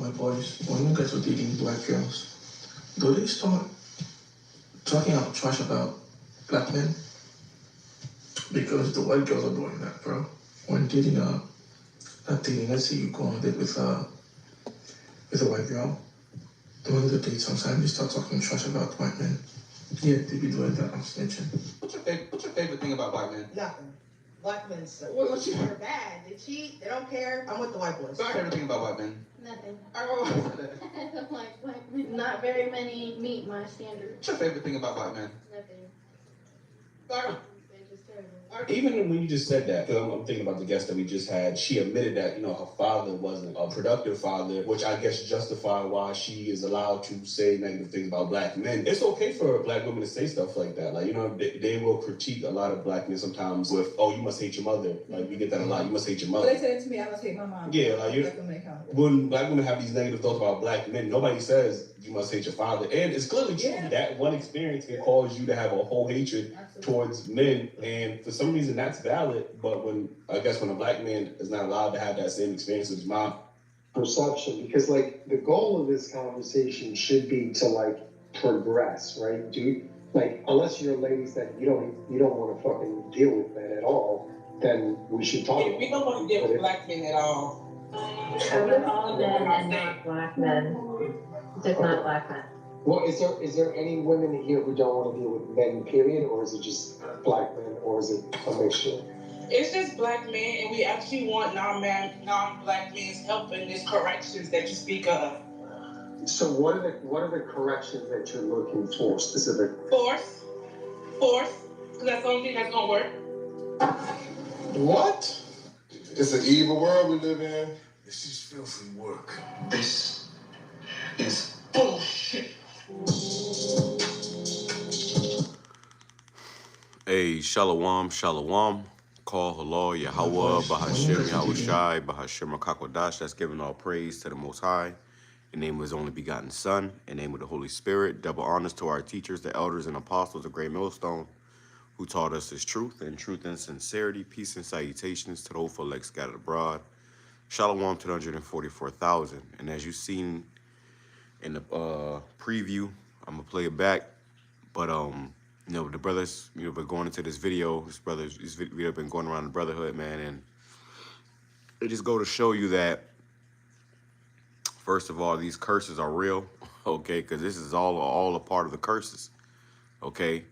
white boys, when you guys are dating black girls, do they start talking out trash about black men? Because the white girls are doing that, bro. When dating not dating, let's say you go on a date with a white girl, during the date sometimes you start talking trash about white men. Yeah, they be doing that, I'm snitching. What's your favorite thing about black men? Nothing. Black men suck. They're bad. They cheat. They don't care. I'm with the white boys. What's your favorite thing about white men? Nothing. I don't like black men. Not very many meet my standards. What's your favorite thing about black men? Nothing. I They're just terrible. Even when you just said that, because I'm thinking about the guest that we just had, she admitted that, her father wasn't a productive father, which I guess justified why she is allowed to say negative things about black men. It's okay for black women to say stuff like that. Like, they will critique a lot of black men sometimes with, oh, you must hate your mother. Like, we get that a lot. You must hate your mother. Well, they said it to me, I must hate my mom. Yeah, like, when black women have these negative thoughts about black men, nobody says you must hate your father. And it's clearly true. Yeah. That one experience can cause you to have a whole hatred towards men. And for some reason, that's valid. But when a black man is not allowed to have that same experience with his mom. Perception, because the goal of this conversation should be to progress, right? Unless you're ladies that you don't want to fucking deal with men at all, then we should talk. Yeah, we don't want to deal with black men at all. With all men and not black men. Just not black men. Well, is there any women here who don't want to deal with men, period, or is it just black men, or is it a mixture? It's just black men, and we actually want non-black men's help in these corrections that you speak of. So what are the corrections that you're looking for specifically? Force, because that's the only thing that's gonna work. What? It's an evil world we live in. It's just filthy work. This is bullshit. Hey, shalom, shalom. Call halal, YAHAWAH, BAHASHAM, YAHAWASHI, BAHASHAM, QADASH. That's giving all praise to the Most High. In the name of His only begotten Son, in the name of the Holy Spirit. Double honors to our teachers, the elders and apostles of Great Millstone, who taught us His truth and sincerity. Peace and salutations to the hopeful elect scattered abroad. Shalom to the 144,000. And as you've seen in the preview, I'm gonna play it back. But the brothers, been going into this video. This video been going around the brotherhood, man, and it just go to show you that, first of all, these curses are real, okay? Because this is all a part of the curses, okay?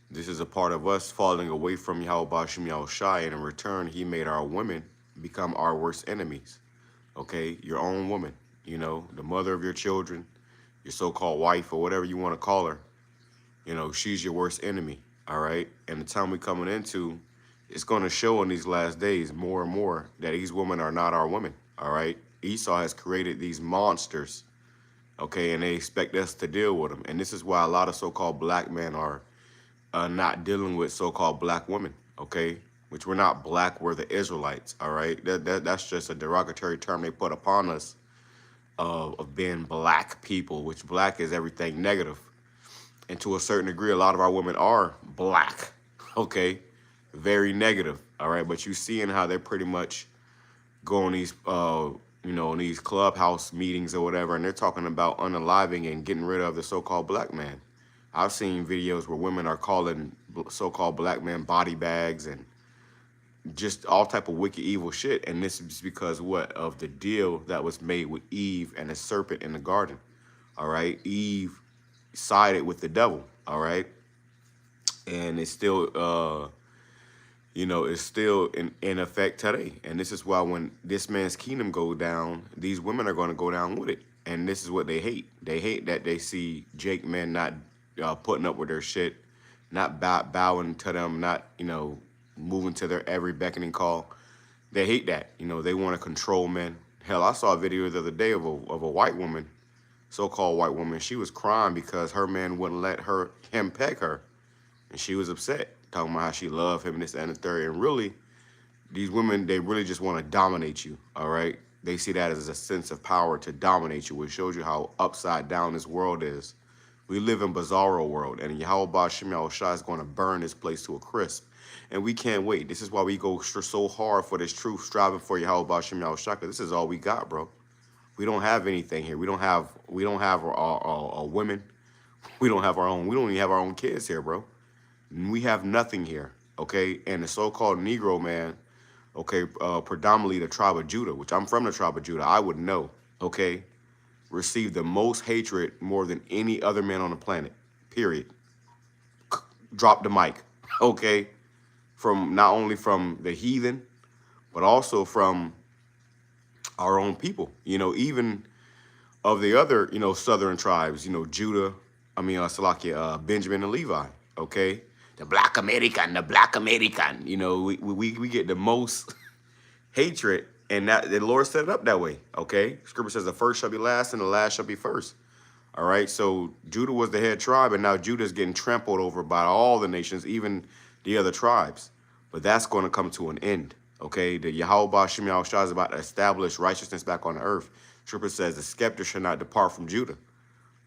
This is a part of us falling away from YAHAWASHI, and in return, He made our women become our worst enemies, okay? Your own woman, the mother of your children, your so-called wife, or whatever you want to call her. She's your worst enemy, all right? And the time we're coming into, it's going to show in these last days more and more that these women are not our women, all right? Esau has created these monsters, okay, and they expect us to deal with them. And this is why a lot of so-called black men are not dealing with so-called black women, okay? Which we're not black, we're the Israelites, all right? That's just a derogatory term they put upon us of being black people, which black is everything negative. And to a certain degree, a lot of our women are black, okay? Very negative, all right? But you seeing how they're pretty much going these, in these clubhouse meetings or whatever, and they're talking about unaliving and getting rid of the so-called black man. I've seen videos where women are calling so-called black men body bags and just all type of wicked, evil shit. And this is because of the deal that was made with Eve and the serpent in the garden, all right? Eve sided with the devil, all right? And it's still, it's still in effect today. And this is why when this man's kingdom go down, these women are going to go down with it. And this is what they hate. They hate that they see Jake men not putting up with their shit, not bowing to them, not, moving to their every beckoning call. They hate that. They want to control men. Hell, I saw a video the other day of a white woman, so-called white woman. She was crying because her man wouldn't let him peg her. And she was upset, talking about how she loved him and this and the third. And really, these women, they really just want to dominate you, all right? They see that as a sense of power to dominate you, which shows you how upside down this world is. We live in bizarro world, and YAHAWASHI is going to burn this place to a crisp. And we can't wait. This is why we go so hard for this truth, striving for YAHAWASHI, because this is all we got, bro. We don't have anything here. We don't have our women. We don't have our own. We don't even have our own kids here, bro. We have nothing here, okay? And the so-called Negro man, okay, predominantly the tribe of Judah, which I'm from the tribe of Judah, I would know, okay, received the most hatred more than any other man on the planet, period. Drop the mic, okay? From not only from the heathen, but also from our own people, you know, even of the other, you know, southern tribes, you know, Judah, Salakia, Benjamin and Levi, okay? The black American, you know, we get the most hatred, and that the Lord set it up that way, okay? Scripture says the first shall be last and the last shall be first, all right? So Judah was the head tribe, and now Judah is getting trampled over by all the nations, even the other tribes. But that's going to come to an end, okay? The YAHAWASHI is about to establish righteousness back on the earth. Scripture says the scepter shall not depart from Judah,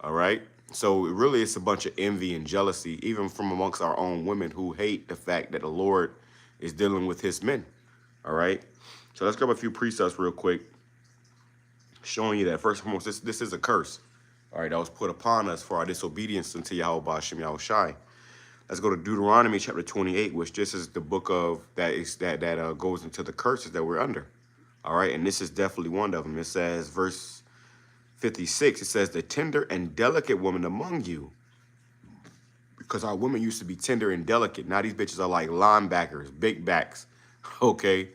all right? So really it's a bunch of envy and jealousy, even from amongst our own women who hate the fact that the Lord is dealing with his men, all right? So let's grab a few precepts real quick, showing you that, first and foremost, this is a curse, all right, that was put upon us for our disobedience unto YAHAWASHI. Let's go to Deuteronomy chapter 28, which this is the book of that goes into the curses that we're under, all right? And this is definitely one of them. It says, verse 56, it says, the tender and delicate woman among you, because our women used to be tender and delicate. Now these bitches are like linebackers, big backs, okay?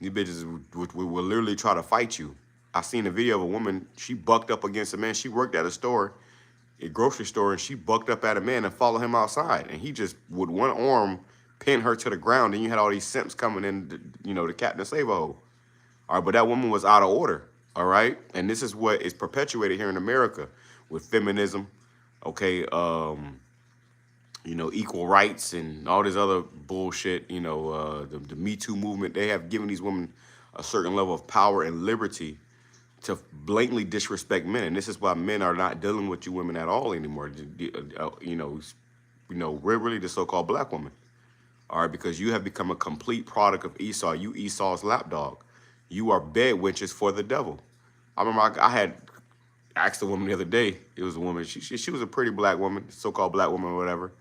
These bitches will literally try to fight you. I seen a video of a woman, she bucked up against a man. She worked at a grocery store, and she bucked up at a man and followed him outside. And he just, with one arm, pinned her to the ground. And you had all these simps coming in, you know, the Captain Save-A-Ho. All right, but that woman was out of order. All right, and this is what is perpetuated here in America with feminism, okay, you know, equal rights and all this other bullshit, you know, the Me Too movement. They have given these women a certain level of power and liberty to blatantly disrespect men, and this is why men are not dealing with you women at all anymore. You know, we're really the so-called black woman, all right, because you have become a complete product of Esau. You Esau's lapdog. You are BedWenches for the devil. I remember I had asked a woman the other day. It was a woman. She was a pretty black woman, so-called black woman or whatever.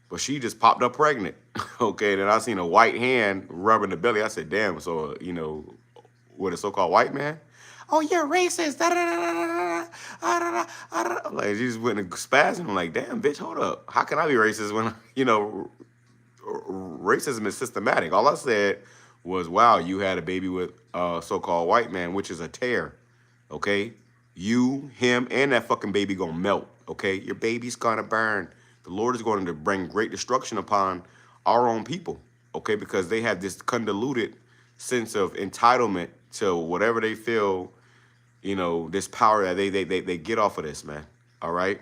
But she just popped up pregnant. Okay, then I seen a white hand rubbing the belly. I said, damn, so, you know, with a so-called white man? Oh, you're racist. Da, da, da, da, da, da. Like, she just went and spazzing. I'm like, damn, bitch, hold up. How can I be racist when, you know, racism is systematic? All I said was, wow, you had a baby with a so-called white man, which is a tear, okay? You, him, and that fucking baby gonna melt, okay? Your baby's gonna burn. The Lord is going to bring great destruction upon our own people, okay? Because they have this convoluted sense of entitlement to whatever they feel, you know, this power that they get off of this, man, all right?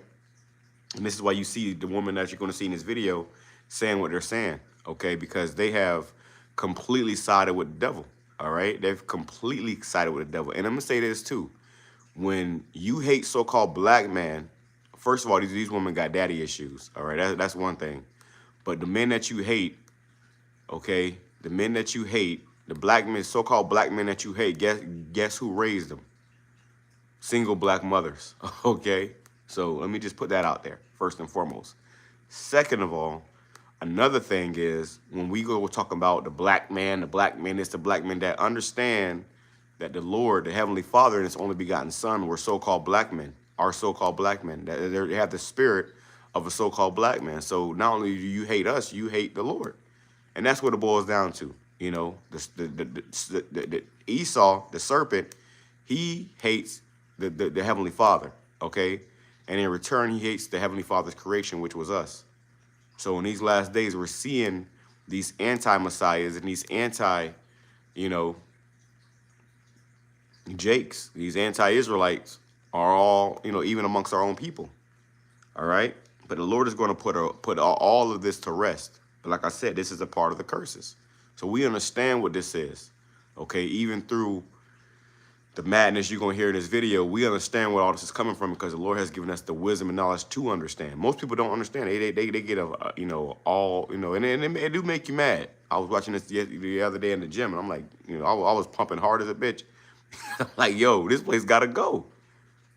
And this is why you see the woman that you're gonna see in this video saying what they're saying, okay? Because they have completely sided with the devil, all right? They've completely sided with the devil. And I'm gonna say this too. When you hate so-called black men, first of all, these women got daddy issues, all right? That's one thing. But the men that you hate, okay, the men that you hate, the black men, so-called black men that you hate, guess who raised them? Single black mothers, okay? So let me just put that out there, first and foremost. Second of all, another thing is when we go talk about the black man is the black man that understand that the Lord, the Heavenly Father, and His only begotten Son were so-called black men, are so-called black men. That they have the spirit of a so-called black man. So not only do you hate us, you hate the Lord, and that's what it boils down to. You know, the Esau, the serpent, he hates the Heavenly Father, okay, and in return he hates the Heavenly Father's creation, which was us. So in these last days, we're seeing these anti-messiahs and these you know, Jakes, these anti-Israelites are all, you know, even amongst our own people, all right? But the Lord is going to put all of this to rest. But like I said, this is a part of the curses. So we understand what this is, okay? Even through the madness you're going to hear in this video, we understand where all this is coming from because the Lord has given us the wisdom and knowledge to understand. Most people don't understand. They get a you know, all, you know, and it do make you mad. I was watching this the other day in the gym, and I'm like, you know, I was pumping hard as a bitch. Like, yo, this place gotta go.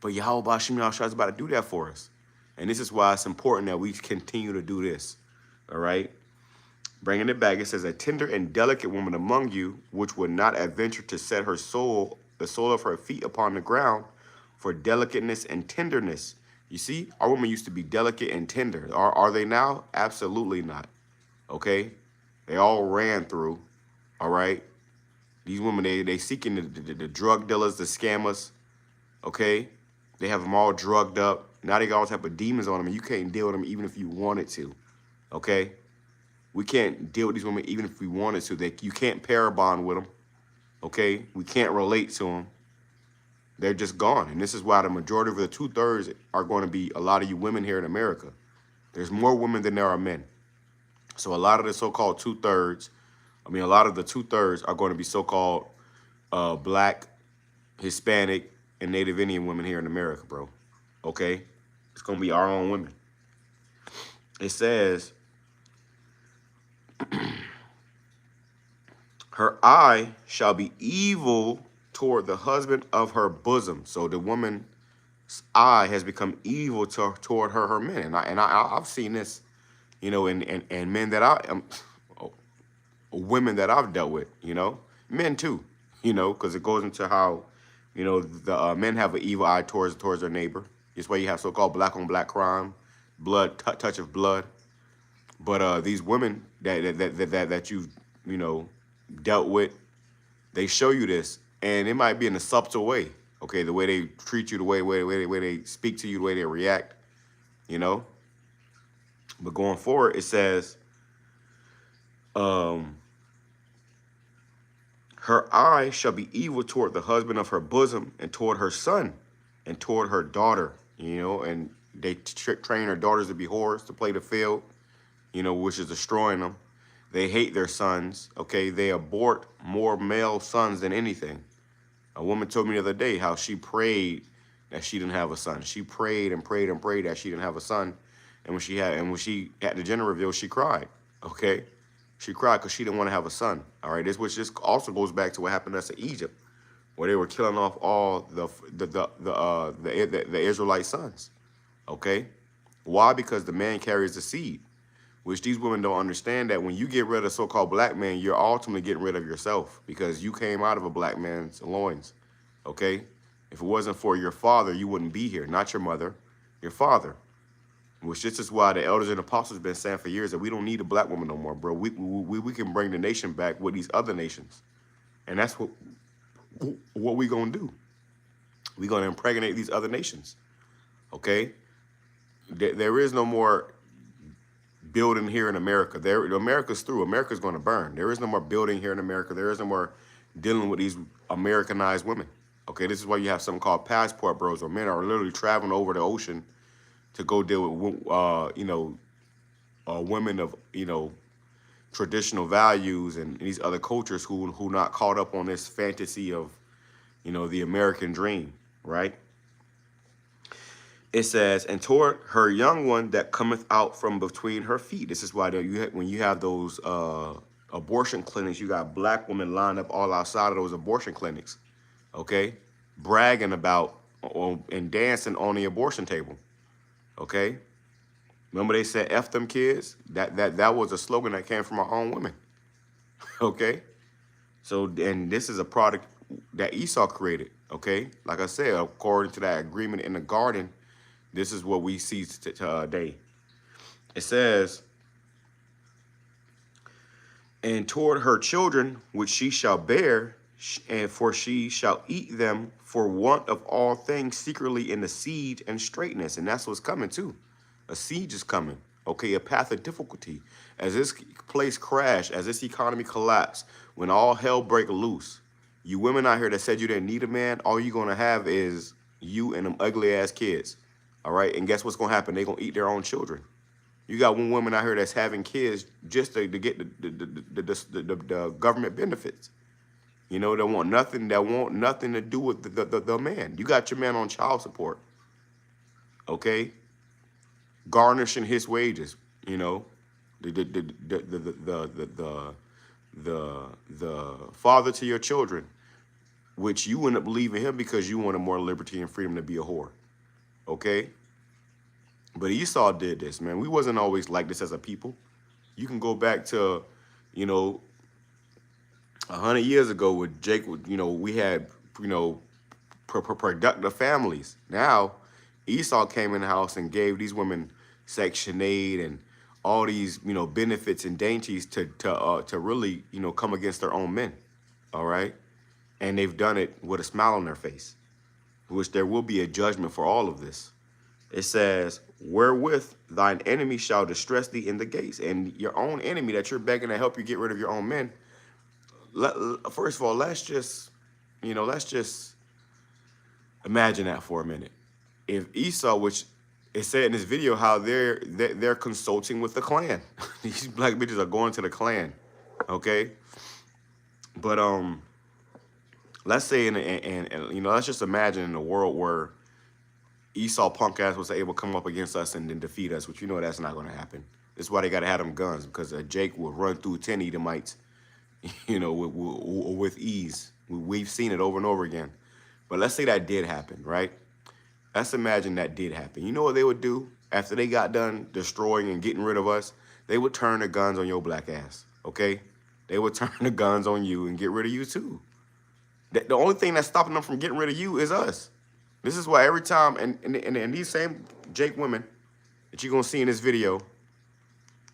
But Yahweh Bashim Yahushua is about to do that for us. And this is why it's important that we continue to do this. All right? Bringing it back, it says, a tender and delicate woman among you, which would not adventure to set her soul, the sole of her feet upon the ground, for delicateness and tenderness. You see, our women used to be delicate and tender. Are they now? Absolutely not. Okay? They all ran through. All right? These women, they seeking the drug dealers, the scammers. Okay? They have them all drugged up. Now they got all type of demons on them, and you can't deal with them even if you wanted to. Okay? We can't deal with these women even if we wanted to. You can't pair bond with them. Okay? We can't relate to them. They're just gone. And this is why the majority of the 2/3 are going to be a lot of you women here in America. There's more women than there are men. So a lot of the so-called 2/3, a lot of the 2/3 are going to be so-called black, Hispanic, and Native Indian women here in America, bro. Okay? It's going to be our own women. It says, her eye shall be evil toward the husband of her bosom. So the woman's eye has become evil toward her men. And I've seen this, you know, in men that women that I've dealt with, you know, men too, you know, because it goes into how, you know, the men have an evil eye towards their neighbor. It's why you have so-called black on black crime, blood, touch of blood. But these women that you've, you know, dealt with, they show you this, and it might be in a subtle way. Okay, the way they treat you, the way they speak to you, the way they react, you know. But going forward, it says, her eye shall be evil toward the husband of her bosom, and toward her son, and toward her daughter, you know. And they train her daughters to be whores, to play the field, you know, which is destroying them. They hate their sons, okay? They abort more male sons than anything. A woman told me the other day how she prayed that she didn't have a son. She prayed and prayed and prayed that she didn't have a son. And when she had the gender reveal, she cried, okay? She cried because she didn't want to have a son, all right? Which just also goes back to what happened to us in Egypt, where they were killing off all the Israelite sons, okay? Why? Because the man carries the seed, which these women don't understand, that when you get rid of so-called black men, you're ultimately getting rid of yourself, because you came out of a black man's loins, okay? If it wasn't for your father, you wouldn't be here, not your mother, your father. Which this is why the elders and apostles have been saying for years that we don't need a black woman no more, bro. We can bring the nation back with these other nations. And that's what we gonna do. We're gonna impregnate these other nations, okay? There is no more building here in America. America's through. America's going to burn. There is no more building here in America. There is no more dealing with these Americanized women. Okay, this is why you have something called passport bros, where men are literally traveling over the ocean to go deal with, you know, women of, you know, traditional values and these other cultures who not caught up on this fantasy of, you know, the American dream, right? It says, and toward her young one that cometh out from between her feet. This is why when you have those abortion clinics, you got black women lined up all outside of those abortion clinics, okay? Bragging about and dancing on the abortion table, okay? Remember they said, F them kids? That was a slogan that came from our own women, okay? So, and this is a product that Esau created, okay? Like I said, according to that agreement in the garden, this is what we see today. It says, and toward her children, which she shall bear, and for she shall eat them for want of all things secretly in the siege and straitness. And that's what's coming too. A siege is coming, okay? A path of difficulty. As this place crash, as this economy collapse, when all hell break loose, you women out here that said you didn't need a man, all you're going to have is you and them ugly ass kids. All right, and guess what's gonna happen? They're gonna eat their own children. You got one woman out here that's having kids just to get the government benefits. You know, they want nothing to do with the man. You got your man on child support, okay? Garnishing his wages. You know, the father to your children which you end up leaving him because you wanted more liberty and freedom to be a whore. Okay? But Esau did this, man. We wasn't always like this as a people. You can go back to, you know, 100 years ago with Jake, you know, we had, you know, productive families. Now, Esau came in the house and gave these women Section 8 and all these, you know, benefits and dainties to really, you know, come against their own men. All right? And they've done it with a smile on their face, which there will be a judgment for all of this. It says, wherewith thine enemy shall distress thee in the gates. And your own enemy that you're begging to help you get rid of your own men. First of all, let's just imagine that for a minute. If Esau, which it said in this video how they're consulting with the Klan. These black bitches are going to the Klan. Okay? But let's say and you know, let's just imagine in a world where Esau punk ass was able to come up against us and then defeat us, which you know that's not going to happen. That's why they got to have them guns, because Jake will run through 10 Edomites, you know, with ease. We've seen it over and over again. But let's say that did happen, right? Let's imagine that did happen. You know what they would do after they got done destroying and getting rid of us? They would turn the guns on your black ass, okay? They would turn the guns on you and get rid of you too. The only thing that's stopping them from getting rid of you is us. This is why every time, and these same Jake women that you're going to see in this video.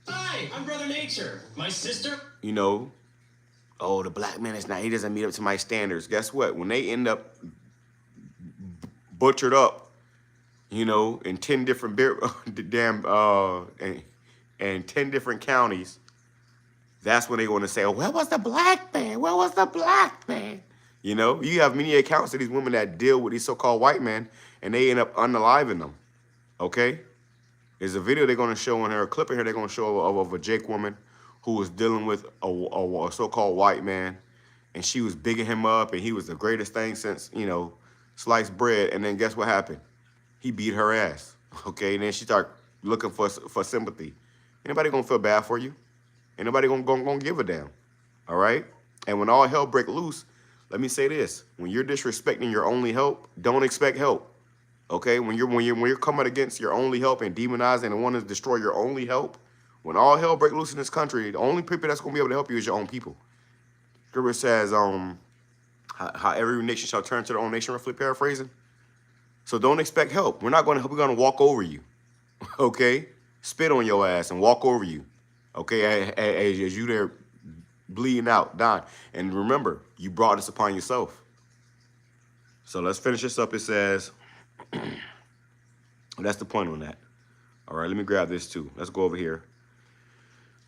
Hi, I'm Brother Nature. My sister. You know, oh, the black man is not, he doesn't meet up to my standards. Guess what? When they end up butchered up, you know, in 10 different and 10 different counties, that's when they want to say, oh, where was the black man? Where was the black man? You know, you have many accounts of these women that deal with these so-called white men, and they end up unaliving them, okay? There's a video they're going to show in here, a clip in here they're going to show of a Jake woman who was dealing with a so-called white man, and she was bigging him up, and he was the greatest thing since, you know, sliced bread, and then guess what happened? He beat her ass, okay? And then she started looking for sympathy. Anybody going to feel bad for you? Ain't nobody gonna give a damn, all right? And when all hell break loose, let me say this: when you're disrespecting your only help, don't expect help, okay? When you're coming against your only help and demonizing and wanting to destroy your only help, when all hell break loose in this country, the only people that's gonna be able to help you is your own people. Scripture says, how every nation shall turn to their own nation, roughly paraphrasing. So don't expect help. We're gonna walk over you, okay? Spit on your ass and walk over you. Okay, as you there bleeding out, dying. And remember, you brought this upon yourself. So let's finish this up. It says, that's the point on that. All right, let me grab this too. Let's go over here.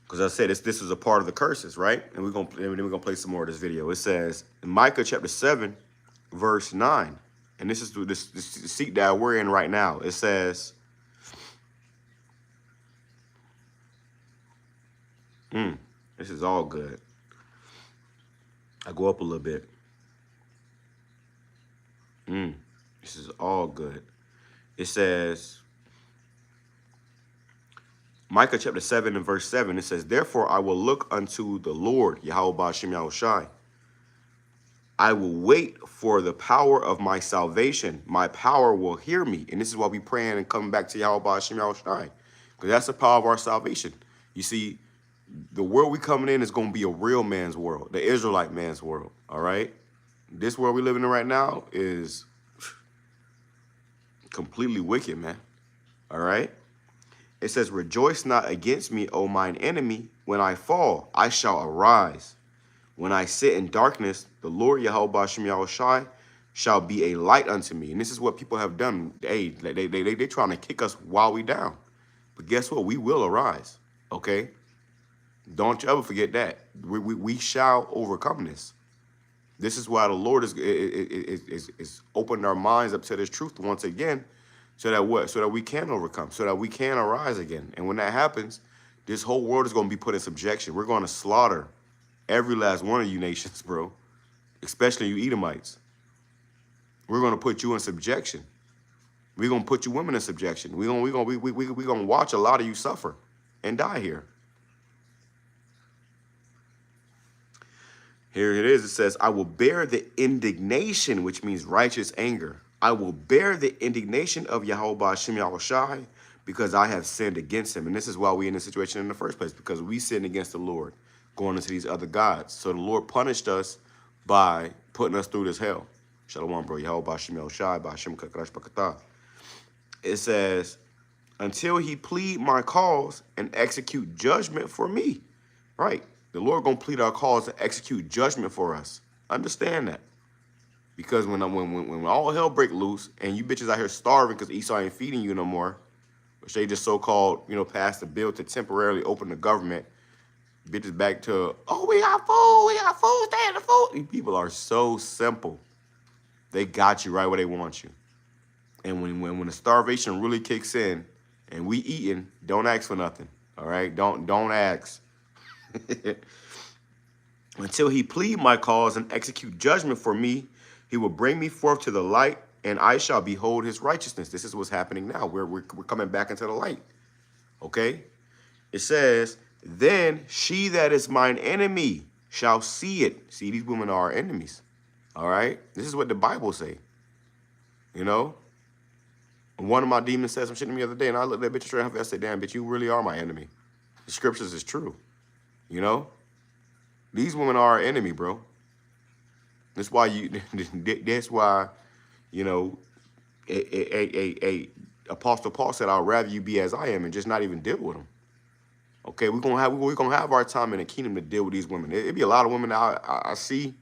Because I said this is a part of the curses, right? And we're gonna play some more of this video. It says in Micah chapter 7, verse 9. And this is this seat that we're in right now. It says, this is all good. I go up a little bit. This is all good. It says, Micah chapter 7 and verse 7, it says, therefore I will look unto the Lord, YAHAWASHI. I will wait for the power of my salvation. My power will hear me. And this is why we praying and coming back to YAHAWASHI. Because that's the power of our salvation. You see, the world we coming in is going to be a real man's world, the Israelite man's world, all right? This world we living in right now is completely wicked, man, all right? It says, rejoice not against me, O mine enemy. When I fall, I shall arise. When I sit in darkness, the Lord YAHAWASHI shall be a light unto me. And this is what people have done. Hey, they trying to kick us while we down. But guess what? We will arise, okay? Don't you ever forget that. We shall overcome this. This is why the Lord is opening our minds up to this truth once again, so that what? So that we can overcome, so that we can arise again. And when that happens, this whole world is going to be put in subjection. We're going to slaughter every last one of you nations, bro, especially you Edomites. We're going to put you in subjection. We're going to put you women in subjection. We're going to watch a lot of you suffer and die here. Here it is. It says, I will bear the indignation, which means righteous anger. I will bear the indignation of Yahawah Shem Yahawashi because I have sinned against him. And this is why we're in this situation in the first place, because we sinned against the Lord, going into these other gods. So the Lord punished us by putting us through this hell. Shalom, bro. Yahawah Shem Yahawashi, BAHASHAM KAKADASH BAKATAH. It says, until he plead my cause and execute judgment for me. Right. The Lord gonna plead our cause and execute judgment for us. Understand that. Because when all hell break loose and you bitches out here starving because Esau ain't feeding you no more, which they just so-called, passed a bill to temporarily open the government, bitches back to, oh, we got food, stay in the food. These people are so simple. They got you right where they want you. And when the starvation really kicks in and we eating, don't ask for nothing. All right? Don't ask. Until he plead my cause and execute judgment for me, he will bring me forth to the light, and I shall behold his righteousness. This is what's happening now. We're coming back into the light. Okay? It says, then she that is mine enemy shall see it. See, these women are our enemies. All right? This is what the Bible say. One of my demons said some shit to me the other day, and I looked at that bitch straight in her face. I said, damn, bitch, you really are my enemy. The scriptures is true. These women are our enemy, bro. That's why Apostle Paul said, I'd rather you be as I am and just not even deal with them. Okay, we're gonna have our time in the kingdom to deal with these women. It'd be a lot of women that I see,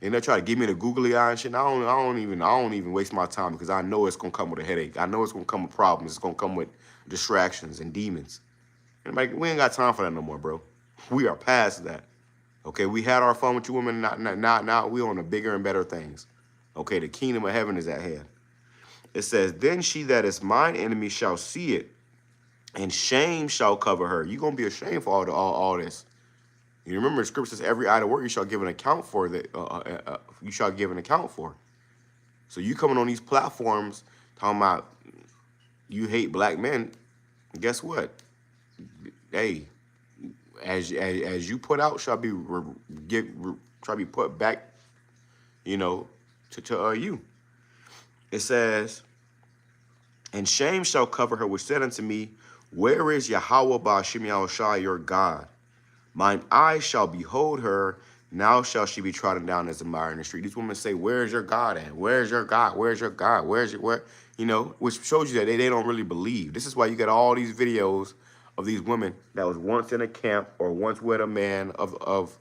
and they try to give me the googly eye and shit. And I don't even waste my time because I know it's gonna come with a headache. I know it's gonna come with problems. It's gonna come with distractions and demons. And we ain't got time for that no more, bro. We are past that. Okay, we had our fun with you women. Now we on the bigger and better things. Okay, the kingdom of heaven is at hand. It says, then she that is mine enemy shall see it, and shame shall cover her. You're going to be ashamed for all this. You remember the scripture says, every idle word you shall give an account for. You shall give an account for. So you coming on these platforms talking about you hate black men, guess what? Hey, as you put out shall be put back, to you. It says, and shame shall cover her, which said unto me, where is Yahawah BaHashem Yahawashi your God? Mine eyes shall behold her, now shall she be trodden down as a mire in the street. These women say, where's your God at? Where's your God? Where's your God? Which shows you that they don't really believe. This is why you get all these videos of these women that was once in a camp or once with a man of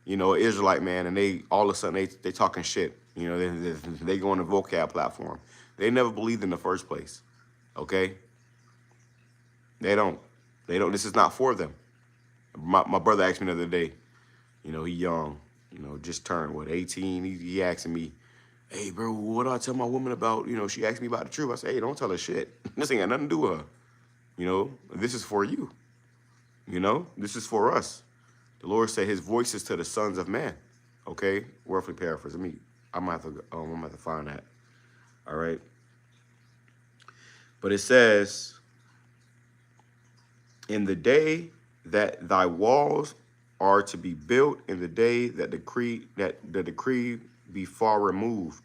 an Israelite man, and they all of a sudden they talking shit. They go on the vocab platform. They never believed in the first place. Okay? They don't. This is not for them. My brother asked me the other day, he young, just turned, 18? He asking me, hey, bro, what do I tell my woman about, she asked me about the truth. I said, hey, don't tell her shit. This ain't got nothing to do with her. This is for you. This is for us. The Lord said his voice is to the sons of man. Okay? Roughly paraphrase. I'm gonna have to find that. All right. But it says, in the day that thy walls are to be built, in the day that the decree be far removed.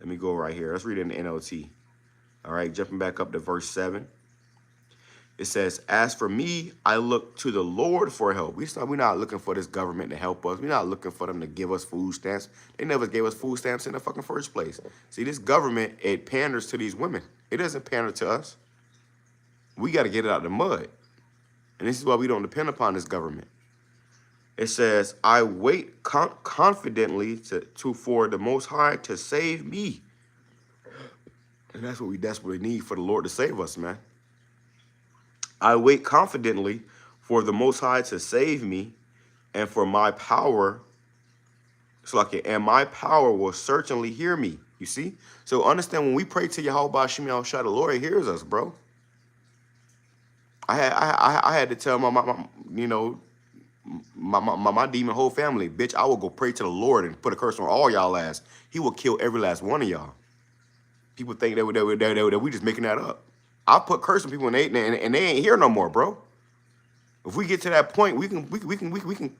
Let me go right here. Let's read it in the NLT. All right, jumping back up to verse 7. It says, as for me, I look to the Lord for help. We're not looking for this government to help us. We're not looking for them to give us food stamps. They never gave us food stamps in the fucking first place. See, this government, it panders to these women. It doesn't pander to us. We got to get it out of the mud. And this is why we don't depend upon this government. It says, I wait confidently for the Most High to save me. And that's what we desperately need, for the Lord to save us, man. I wait confidently for the Most High to save me, and for my power, and my power will certainly hear me. You see? So understand, when we pray to Yahawah BaHashem Yahawashi, the Lord hears us, bro. I had to tell my demon whole family, bitch, I will go pray to the Lord and put a curse on all y'all ass. He will kill every last one of y'all. People think that we just making that up. I put curse on people and they ain't here no more, bro. If we get to that point, we can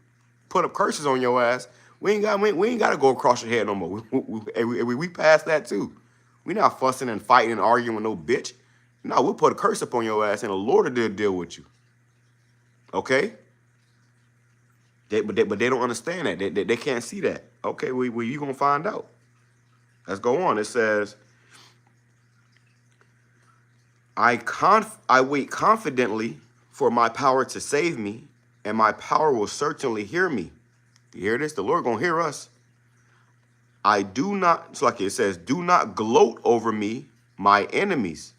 put up curses on your ass We ain't got to go across your head no more. We passed that too. We not fussing and fighting and arguing with no bitch. No, we'll put a curse up on your ass and the Lord will deal with you. Okay? But they don't understand that. They can't see that. Okay, well, you gonna find out. Let's go on. It says, I wait confidently for my power to save me, and my power will certainly hear me. You hear this? The Lord gonna hear us. I do not, it's like it says, do not gloat over me, my enemies.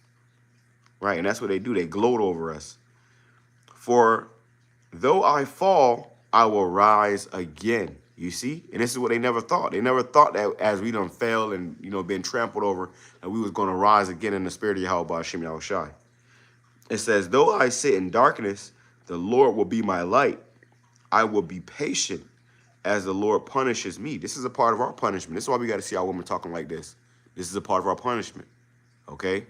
Right, and that's what they do. They gloat over us. For though I fall, I will rise again. You see? And this is what they never thought. They never thought that as we done fell and, been trampled over, that we was going to rise again in the spirit of YAHAWASHI. It says, though I sit in darkness, the Lord will be my light. I will be patient as the Lord punishes me. This is a part of our punishment. This is why we got to see our women talking like this. This is a part of our punishment. Okay?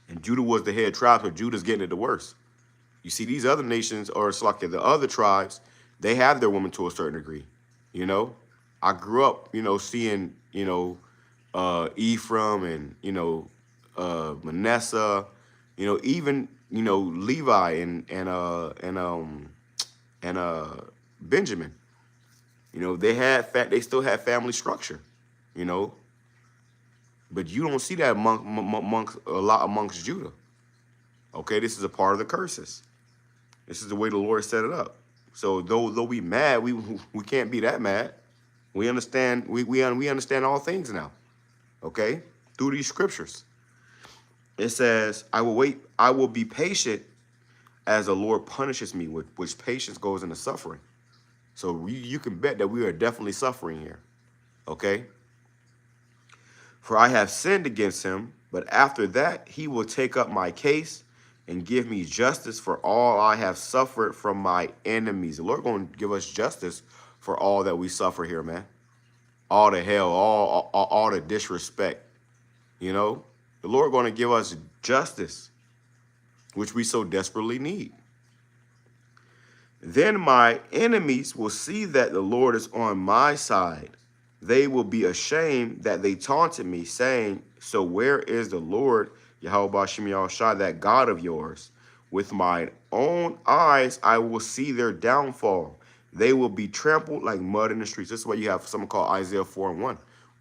And Judah was the head tribe, but Judah's getting it the worst. You see, these other nations, or it's like the other tribes, they have their women to a certain degree. I grew up, seeing, Ephraim and, Manasseh, even, Levi and Benjamin. They still had family structure, but you don't see that amongst Judah. Okay, this is a part of the curses. This is the way the Lord set it up. So though we mad, we can't be that mad. We understand. We understand all things now. Okay, through these scriptures, it says, "I will wait. I will be patient as the Lord punishes me." Which patience goes into suffering. So you can bet that we are definitely suffering here. Okay. For I have sinned against him, but after that he will take up my case and give me justice for all I have suffered from my enemies. The Lord going to give us justice for all that we suffer here, man. All the hell, all the disrespect. The Lord going to give us justice, which we so desperately need. Then my enemies will see that the Lord is on my side. They will be ashamed that they taunted me, saying, so where is the Lord, YAHAWASHI, that God of yours? With my own eyes, I will see their downfall. They will be trampled like mud in the streets. This is why you have something called Isaiah 4:1.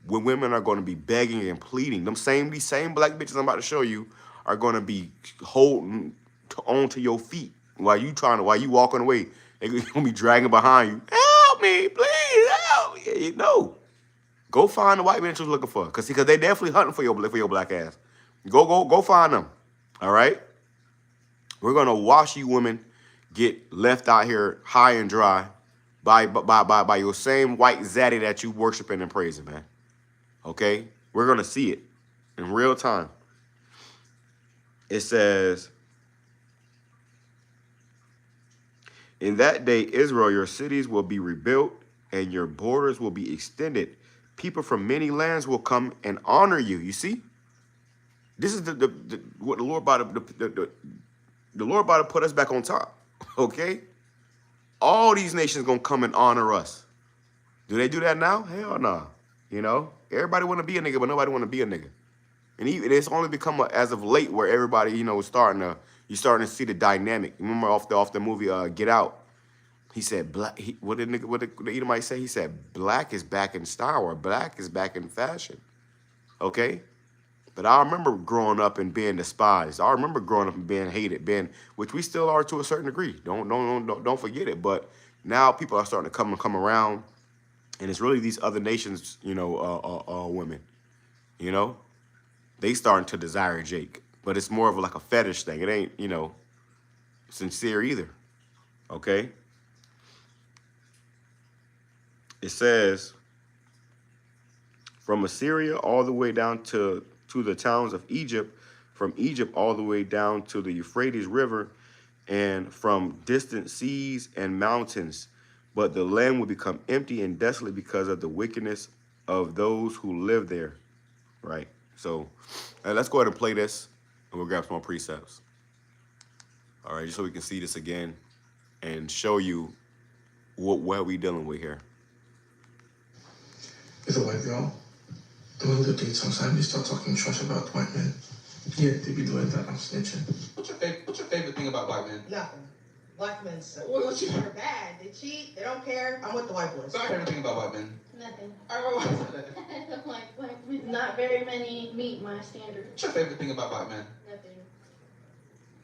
When women are going to be begging and pleading. These same black bitches I'm about to show you are going to be holding onto your feet while you walking away. They're going to be dragging behind you. Help me, please, help me. Go find the white man you're looking for. Because they definitely hunting for your black ass. Go find them. All right? We're going to watch you women get left out here high and dry by your same white zaddy that you worshiping and praising, man. Okay? We're going to see it in real time. It says, in that day, Israel, your cities will be rebuilt and your borders will be extended. People from many lands will come and honor you. You see? This is what the Lord about the Lord about to put us back on top. Okay? All these nations gonna come and honor us. Do they do that now? Hell no. Everybody want to be a nigga, but nobody want to be a nigga. And it's only become as of late where everybody, is starting to see the dynamic. Remember off the movie Get Out, he said black. What did the Edomite say? He said black is back in style, or black is back in fashion. Okay, but I remember growing up and being despised. I remember growing up and being hated, which we still are to a certain degree. Don't forget it. But now people are starting to come around, and it's really these other nations, women, they starting to desire Jake, but it's more of like a fetish thing. It ain't, sincere either. Okay. It says, from Assyria all the way down to the towns of Egypt, from Egypt all the way down to the Euphrates River, and from distant seas and mountains. But the land will become empty and desolate because of the wickedness of those who live there. Right? So let's go ahead and play this, and we'll grab some more precepts. All right, just so we can see this again and show you what we dealing with here. with a white girl, during the date sometimes they start talking trash about white men. Yeah, they be doing that. I'm snitching. What's your favorite thing about white men? Nothing. Black men suck. What you? They're bad. They cheat. They don't care. I'm with the white boys. What's your favorite thing about white men? Nothing. I don't know. I don't like black men. Not very many meet my standards. What's your favorite thing about white men? Nothing.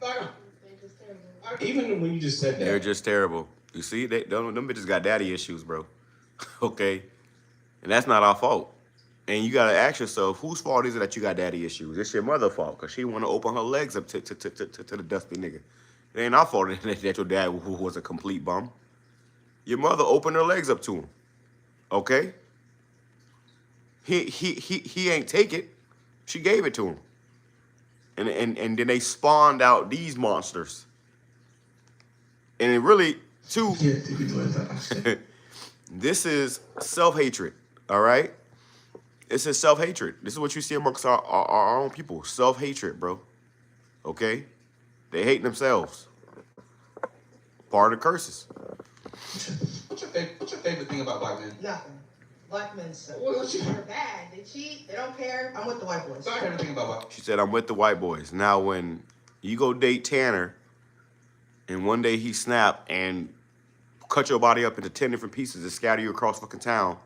I They're just terrible. Even when you just said that, They're just terrible. You see, them bitches got daddy issues, bro. Okay? And that's not our fault. And you gotta ask yourself, whose fault is it that you got daddy issues? It's your mother's fault, because she want to open her legs up to the dusty nigga. It ain't our fault that your dad was a complete bum. Your mother opened her legs up to him. Okay? He ain't take it. She gave it to him. And then they spawned out these monsters. And it really, too, Yeah, they be doing that. I'm snitching. this is self-hatred, all right? This is self-hatred. This is what you see amongst our own people. Self-hatred, bro. Okay? They hate themselves. Part of the curses. What's your favorite thing about white men? Nothing. Black men suck. What you? They're bad. They cheat. They don't care. I'm with the white boys. What's your favorite thing about white? She said, I'm with the white boys. Now, when you go date Tanner, and one day he snap and cut your body up into 10 different pieces and scatter you across fucking town,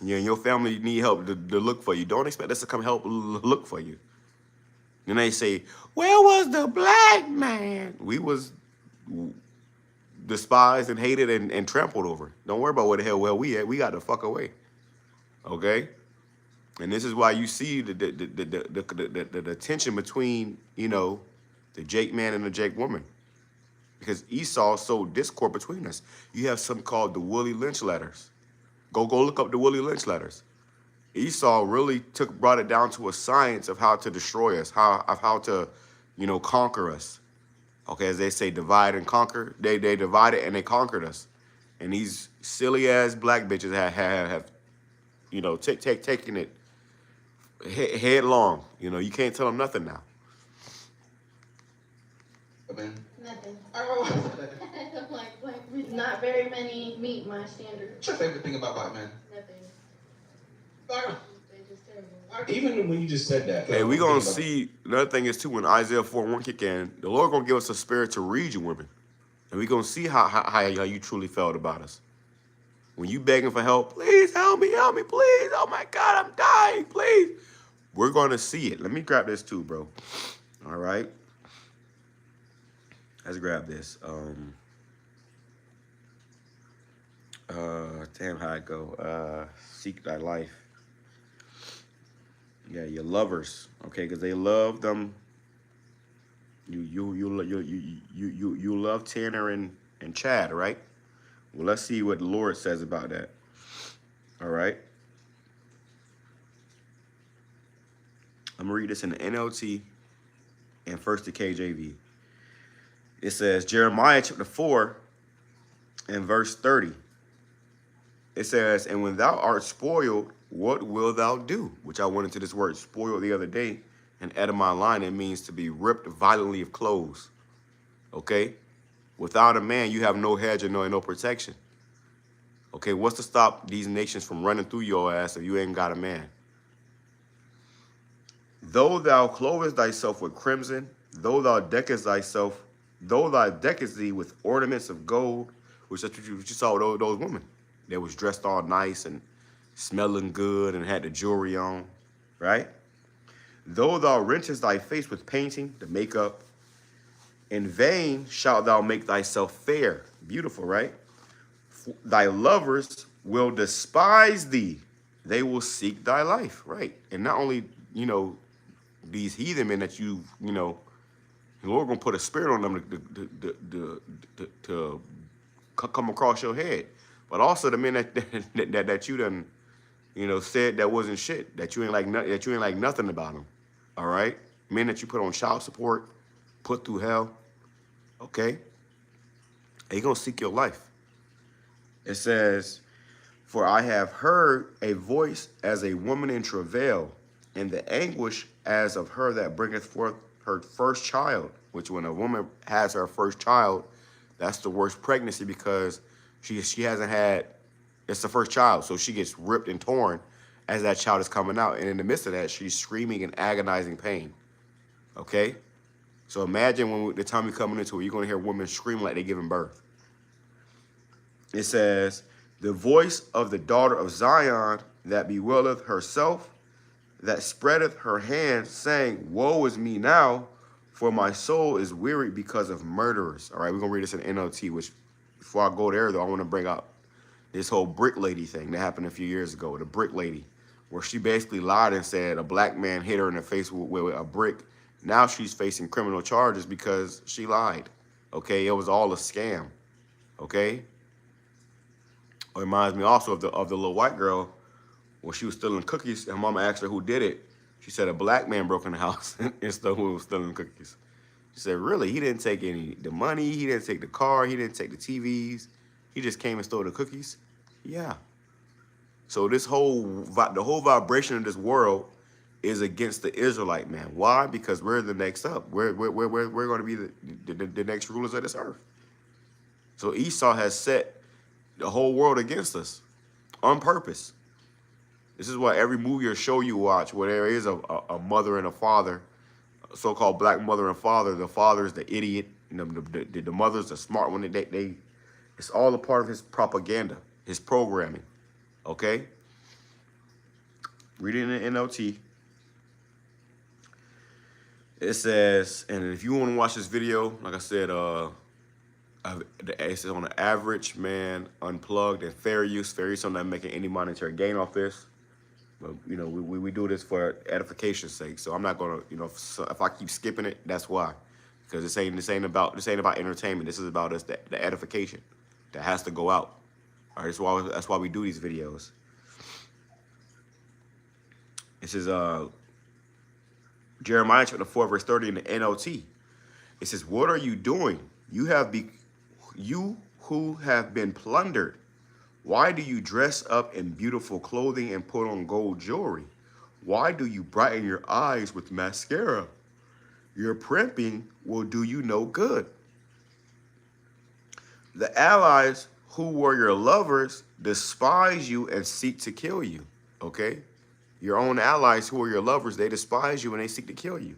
and your family need help to look for you, don't expect us to come help look for you. Then they say, where was the black man? We was despised and hated and trampled over. Don't worry about where the hell we at. We got the fuck away. Okay? And this is why you see the tension between, you know, the Jake man and the Jake woman. Because Esau sowed discord between us. You have something called the Willie Lynch letters. Go look up the Willie Lynch letters. Esau really brought it down to a science of how to destroy us, how to, you know, conquer us. Okay, as they say, divide and conquer. They divided and they conquered us. And these silly ass black bitches have you know, taking it headlong. You know, you can't tell them nothing now. Men. Nothing. I don't know. I don't like black men. Not very many meet my standards. What's your favorite thing about white men? Nothing. I don't know. They're just terrible. even when you just said that, Hey, we gonna see. Another thing is too, when Isaiah 4:1 kick in, the Lord gonna give us a spirit to read you women, and we gonna see how you truly felt about us. When you begging for help, please help me, please. Oh my God, I'm dying, please. We're gonna see it. Let me grab this too, bro. All right. Let's grab this. Damn, how it go? Seek thy life. Yeah, your lovers, okay, because they love them. You love Tanner and Chad, right? Well, let's see what the Lord says about that. All right. I'm gonna read this in the NLT and first the KJV. It says Jeremiah chapter 4 and verse 30. It says, and when thou art spoiled, what wilt thou do? Which I went into this word spoiled the other day. And out of my line, it means to be ripped violently of clothes. Okay? Without a man, you have no hedge and no protection. Okay, what's to stop these nations from running through your ass if you ain't got a man? Though thou clothest thyself with crimson, though thou deckest thee with ornaments of gold, which that's what you saw with those women. They was dressed all nice and smelling good and had the jewelry on, right? Though thou rentest thy face with painting, the makeup, in vain shalt thou make thyself fair. Beautiful, right? Thy lovers will despise thee. They will seek thy life, right? And not only, you know, these heathen men that the Lord gonna put a spirit on them to come across your head. But also the men that you done, said that wasn't shit, that you ain't like nothing about them. All right, men that you put on child support, put through hell. Okay, they gonna seek your life. It says, for I have heard a voice as a woman in travail, and the anguish as of her that bringeth forth her first child. Which when a woman has her first child, that's the worst pregnancy because she hasn't had, it's the first child, so she gets ripped and torn, as that child is coming out. And in the midst of that, she's screaming in agonizing pain. Okay? So imagine when the time you're coming into it, you're going to hear women scream like they're giving birth. It says, the voice of the daughter of Zion that bewaileth herself, that spreadeth her hands, saying, woe is me now, for my soul is weary because of murderers. All right, we're going to read this in NLT, which before I go there, though, I want to bring up this whole brick lady thing that happened a few years ago, the brick lady, where she basically lied and said a black man hit her in the face with a brick. Now she's facing criminal charges because she lied. Okay, it was all a scam. Okay. It reminds me also of the little white girl when she was stealing cookies. And her mama asked her who did it. She said a black man broke in the house and stole who was stealing cookies. She said, really? He didn't take the money. He didn't take the car. He didn't take the TVs. He just came and stole the cookies. Yeah. So the whole vibration of this world is against the Israelite man. Why? Because we're the next up. We're going to be the next rulers of this earth. So Esau has set the whole world against us on purpose. This is why every movie or show you watch where there is a mother and a father, a so-called black mother and father, the father is the idiot, and the mother's the smart one. It's all a part of his propaganda, his programming. Okay? Read it in the NLT. It says, and if you want to watch this video, like I said, it's on the average man, unplugged, and fair use. Fair use, I'm not making any monetary gain off this. But, you know, we do this for edification's sake. So I'm not going to, you know, if I keep skipping it, that's why. Because this ain't about entertainment. This is about us, the edification that has to go out. All right, that's why we do these videos. This is Jeremiah chapter 4, verse 30 in the NLT. It says, what are you doing? You who have been plundered. Why do you dress up in beautiful clothing and put on gold jewelry? Why do you brighten your eyes with mascara? Your primping will do you no good. The allies who were your lovers despise you and seek to kill you. Okay? Your own allies who are your lovers, they despise you and they seek to kill you.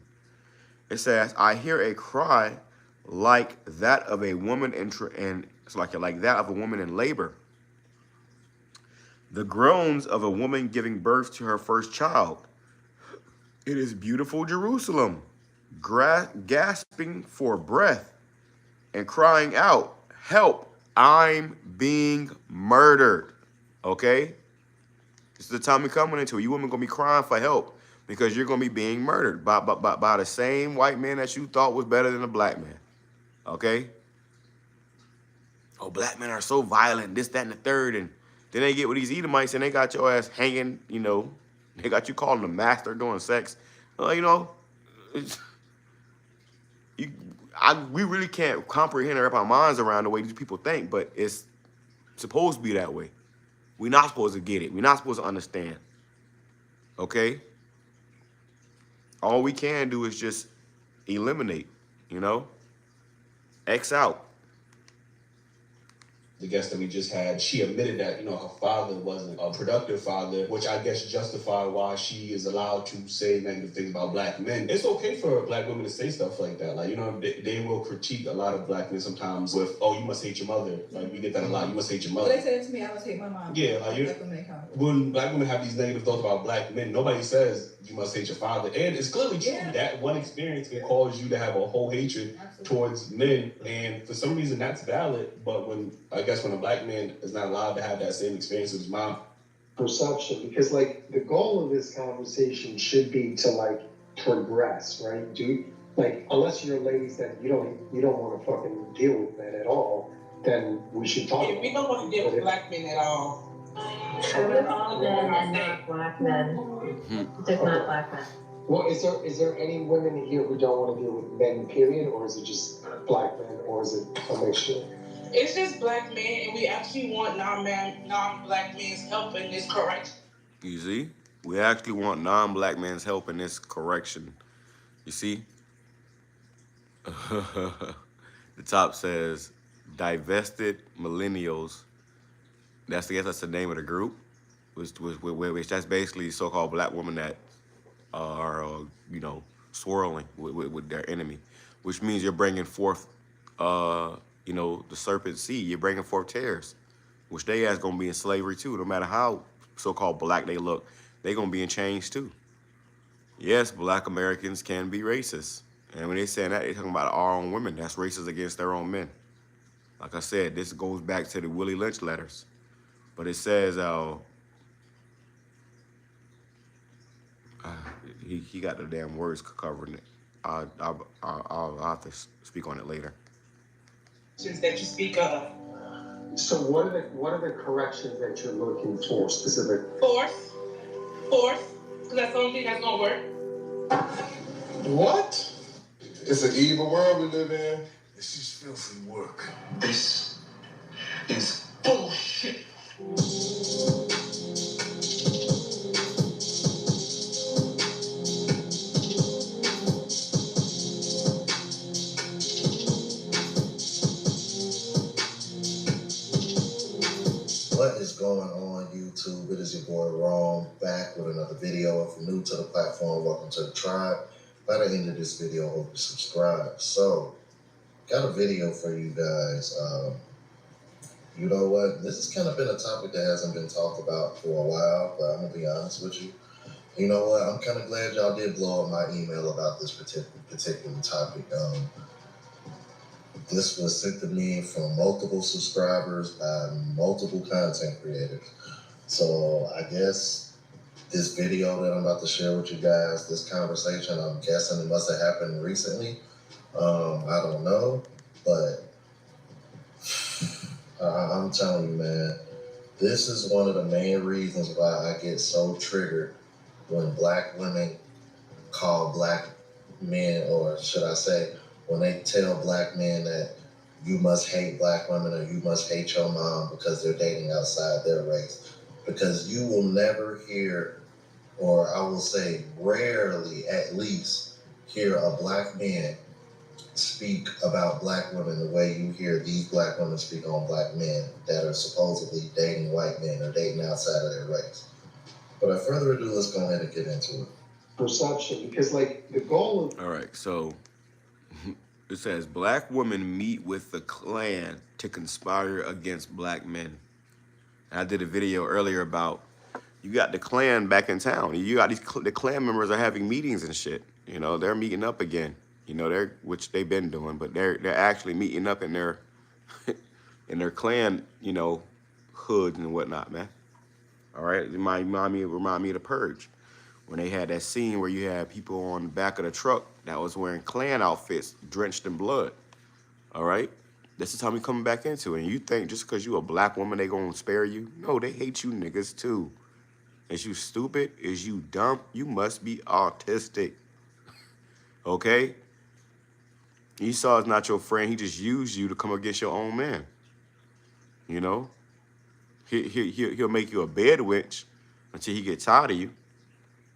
It says, I hear a cry like that of a woman like that of a woman in labor. The groans of a woman giving birth to her first child. It is beautiful Jerusalem, gasping for breath and crying out, help, I'm being murdered. Okay? This is the time we're coming into. You women going to be crying for help because you're going to be being murdered by the same white man that you thought was better than a black man. Okay? Oh, black men are so violent, this, that, and the third. And then they get with these Edomites and they got your ass hanging, you know. They got you calling them master doing sex. You know, we really can't comprehend or wrap our minds around the way these people think, but it's supposed to be that way. We're not supposed to get it. We're not supposed to understand. Okay? All we can do is just eliminate, you know? X out. The guest that we just had, she admitted that, you know, her father wasn't a productive father, which I guess justified why she is allowed to say negative things about black men. It's okay for black women to say stuff like that. Like, you know, they will critique a lot of black men sometimes with, oh, you must hate your mother. Like, we get that a lot. You must hate your mother. Well, they said it to me, I must hate my mom. Yeah, like, when black women have these negative thoughts about black men, nobody says you must hate your father. And it's clearly true. Yeah. That one experience can cause you to have a whole hatred towards men. And for some reason, that's valid. But when a black man is not allowed to have that same experience with his mom. Perception, because like the goal of this conversation should be to like progress, right? Unless you're ladies that you don't want to fucking deal with that at all, then we should talk. Yeah, we don't want to deal with black men at all. So with all men and not black men, just not black men. Well, is there any women here who don't want to deal with men, period, or is it just black men, or is it a mixture? It's just black men, and we actually want non-black men's help in this correction. You see? We actually want non-black men's help in this correction. You see? The top says, divested millennials. That's the name of the group. which that's basically so-called black women that are, swirling with their enemy, which means you're bringing forth, the serpent seed. You're bringing forth tares, which they as gonna be in slavery too. No matter how so-called black they look, they gonna be in chains too. Yes, black Americans can be racist. And when they saying that, they talking about our own women. That's racist against their own men. Like I said, this goes back to the Willie Lynch letters. But it says, he got the damn words covering it. I'll have to speak on it later. That you speak of. So what are the corrections that you're looking for specific? Force, because that's the only thing that's gonna work. What? It's an evil world we live in. It's just filthy work. This is bullshit. What is going on, YouTube? It is your boy Rome, back with another video. If you're new to the platform, welcome to the tribe. By the end of this video, I hope you subscribe. So, got a video for you guys. You know what? This has kind of been a topic that hasn't been talked about for a while, but I'm going to be honest with you. You know what? I'm kind of glad y'all did blow up my email about this particular topic. This was sent to me from multiple subscribers by multiple content creators. So I guess this video that I'm about to share with you guys, this conversation, I'm guessing it must have happened recently. I don't know, but I'm telling you, man, this is one of the main reasons why I get so triggered when black women call black men, or should I say, when they tell black men that you must hate black women or you must hate your mom because they're dating outside their race. Because you will never hear, or I will say rarely at least, hear a black man speak about black women the way you hear these black women speak on black men that are supposedly dating white men or dating outside of their race. But without further ado, let's go ahead and get into it. Perception, because like the goal of... All right, so it says black women meet with the Klan to conspire against black men. I did a video earlier about you got the Klan back in town. You got the Klan members are having meetings and shit. You know, they're meeting up again. You know, which they've been doing, but they're actually meeting up in their in their Klan, hoods and whatnot, man. All right, it remind me of the Purge, when they had that scene where you had people on the back of the truck that was wearing Klan outfits drenched in blood. All right, this is how we coming back into it. And you think just because you a black woman they gonna spare you? No, they hate you niggas too. Is you stupid? Is you dumb? You must be autistic. Okay. Esau is not your friend. He just used you to come against your own man. You know? He'll make you a BedWench until he get tired of you.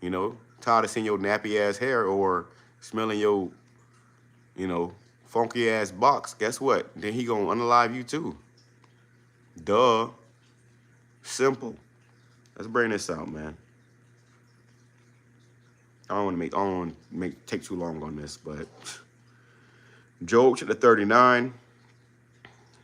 You know? Tired of seeing your nappy-ass hair or smelling your, funky-ass box. Guess what? Then he gonna unalive you too. Duh. Simple. Let's bring this out, man. I don't want to take too long on this, but... Job chapter 39,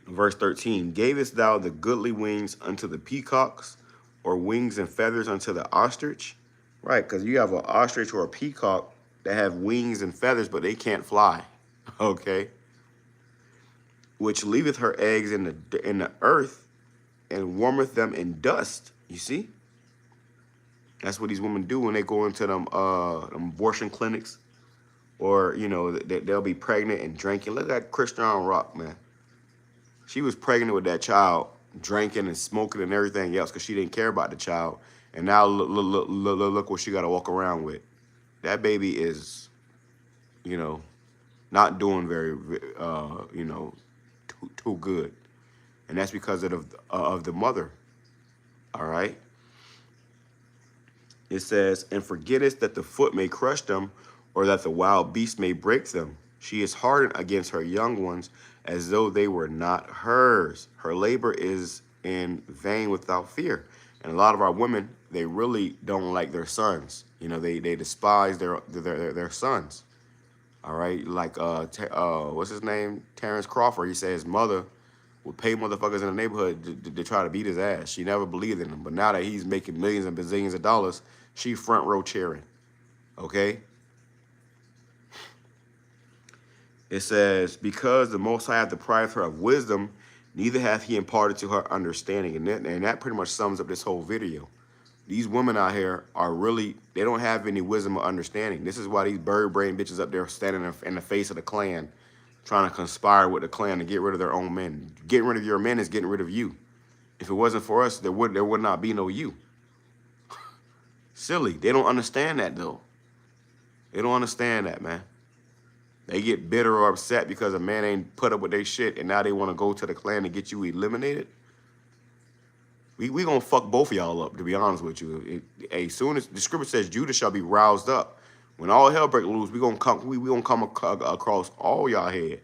verse 13. Gavest thou the goodly wings unto the peacocks, or wings and feathers unto the ostrich? Right, because you have an ostrich or a peacock that have wings and feathers, but they can't fly. Okay? Which leaveth her eggs in the earth, and warmeth them in dust. You see? That's what these women do when they go into them abortion clinics. Or, they'll be pregnant and drinking. Look at Christian Rock, man. She was pregnant with that child, drinking and smoking and everything else because she didn't care about the child. And now look what she got to walk around with. That baby is, not doing very, too good. And that's because of the mother. All right? It says, and forgettest that the foot may crush them, or that the wild beast may break them. She is hardened against her young ones, as though they were not hers. Her labor is in vain without fear. And a lot of our women, they really don't like their sons. You know, they despise their sons. All right, like what's his name? Terrence Crawford. He said his mother would pay motherfuckers in the neighborhood to try to beat his ass. She never believed in him. But now that he's making millions and bazillions of dollars, she front row cheering. Okay? It says, because the Most High hath deprived her of wisdom, neither hath he imparted to her understanding. And that pretty much sums up this whole video. These women out here are really, they don't have any wisdom or understanding. This is why these bird brain bitches up there standing in the face of the Klan, trying to conspire with the Klan to get rid of their own men. Getting rid of your men is getting rid of you. If it wasn't for us, there would not be no you. Silly. They don't understand that, though. They don't understand that, man. They get bitter or upset because a man ain't put up with their shit, and now they want to go to the Klan to get you eliminated. We gonna fuck both of y'all up, to be honest with you. As soon as the scripture says Judah shall be roused up, when all hell break loose, we gonna come across all y'all head.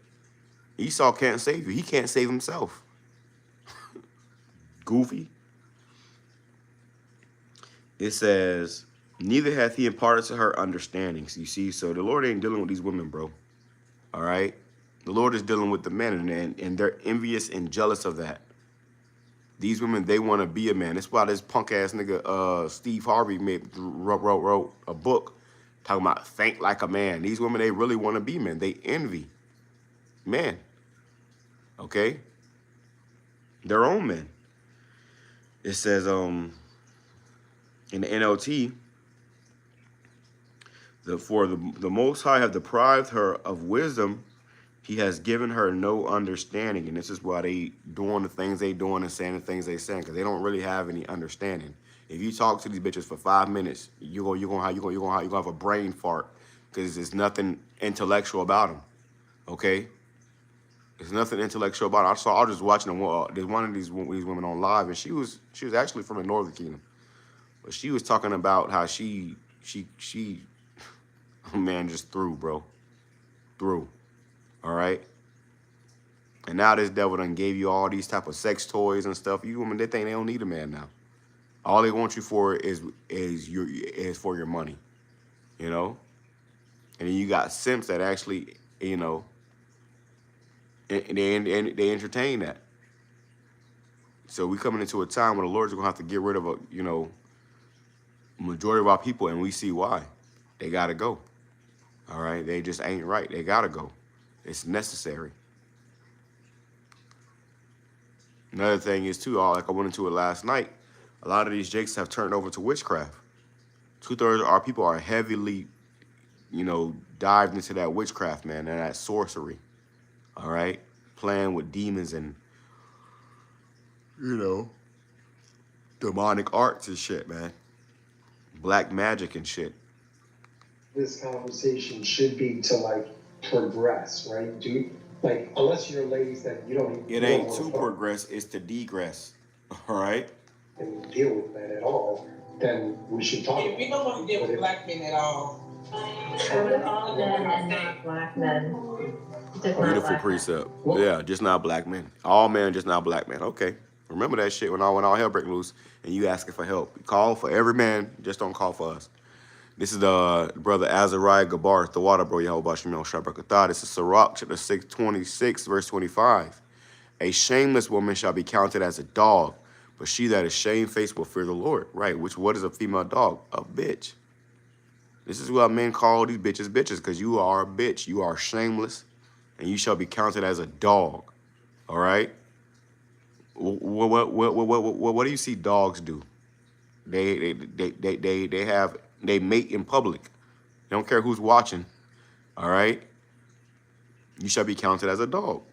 Esau can't save you. He can't save himself. Goofy. It says, neither hath he imparted to her understandings. You see, so the Lord ain't dealing with these women, bro. All right? The Lord is dealing with the men, and they're envious and jealous of that. These women, they want to be a man. That's why this punk-ass nigga Steve Harvey wrote a book talking about think like a man. These women, they really want to be men. They envy men. Okay? Their own men. It says, in the NLT, for the Most High have deprived her of wisdom, he has given her no understanding. And this is why they doing the things they doing and saying the things they saying, because they don't really have any understanding. If you talk to these bitches for 5 minutes, you're gonna have a brain fart, because there's nothing intellectual about them. Okay? There's nothing intellectual about it. I was just watching there's one of these women on live, and she was actually from the Northern Kingdom, but she was talking about how she man, just threw, bro, threw. All right. And now this devil done gave you all these type of sex toys and stuff. You women, they think they don't need a man now. All they want you for is for your money, you know. And then you got simps that actually, you know, and they entertain that. So we coming into a time where the Lord's gonna have to get rid of a, you know, majority of our people, and we see why. They gotta go. All right, they just ain't right. They gotta go. It's necessary. Another thing is too, like I went into it last night, a lot of these jakes have turned over to witchcraft. 2/3 of our people are heavily, you know, dived into that witchcraft, man, and that sorcery. All right, playing with demons and, you know, demonic arts and shit, man. Black magic and shit. This conversation should be to like progress, right? Like, unless you're ladies that you don't. It ain't to progress, it's to degress. All right. And deal with that at all, then we should talk. Yeah, we don't want to deal with black men at all. So with all men and not black men. Beautiful precept. Yeah, just not black men. All men, just not black men. Okay. Remember that shit when all hell break loose and you asking for help. Call for every man, just don't call for us. This is the brother Azariah Gabar, the water bro, YAHAWASHI. This is Sirach chapter 6:26, verse 25. A shameless woman shall be counted as a dog, but she that is shamefaced will fear the Lord. Right, what is a female dog? A bitch. This is why men call these bitches bitches, because you are a bitch. You are shameless, and you shall be counted as a dog. All right? What do you see dogs do? They mate in public. They don't care who's watching. All right? You shall be counted as a dog.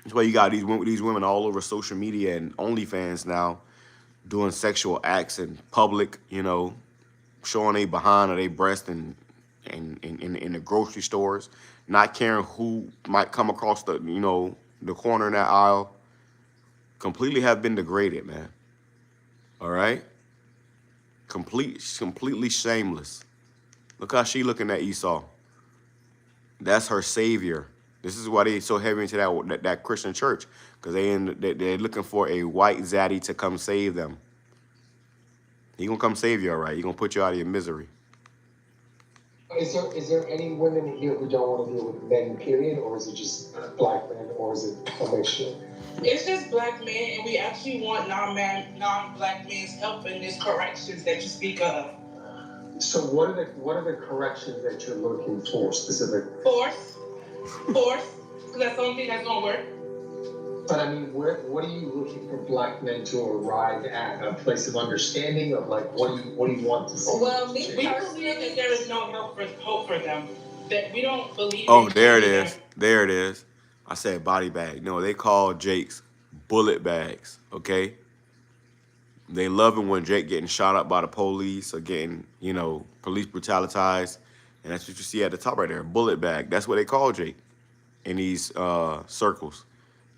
That's why you got these women all over social media and OnlyFans now doing sexual acts in public, you know, showing they behind or they breast in the grocery stores, not caring who might come across the, you know, the corner in that aisle. Completely have been degraded, man. All right? Completely shameless. Look how she looking at Esau. That's her savior. This is why they so heavy into that Christian church, because they're looking for a white zaddy to come save them. He gonna come save you, all right. He gonna put you out of your misery. Is there any women here who don't want to deal with men, period, or is it just black men, or is it a mixture? It's just black men, and we actually want non-black men's help in these corrections that you speak of. So what are the corrections that you're looking for specific? Force, because that's the only thing that's gonna work. But I mean, what are you looking for black men to arrive at? A place of understanding of like what do you want to see? Well, we believe that there is no hope for them. That we don't believe. Oh, there it is. There it is. I said body bag. No, they call Jake's bullet bags. Okay. They love it when Jake getting shot up by the police or getting, police brutalized. And that's what you see at the top right there, bullet bag. That's what they call Jake in these circles.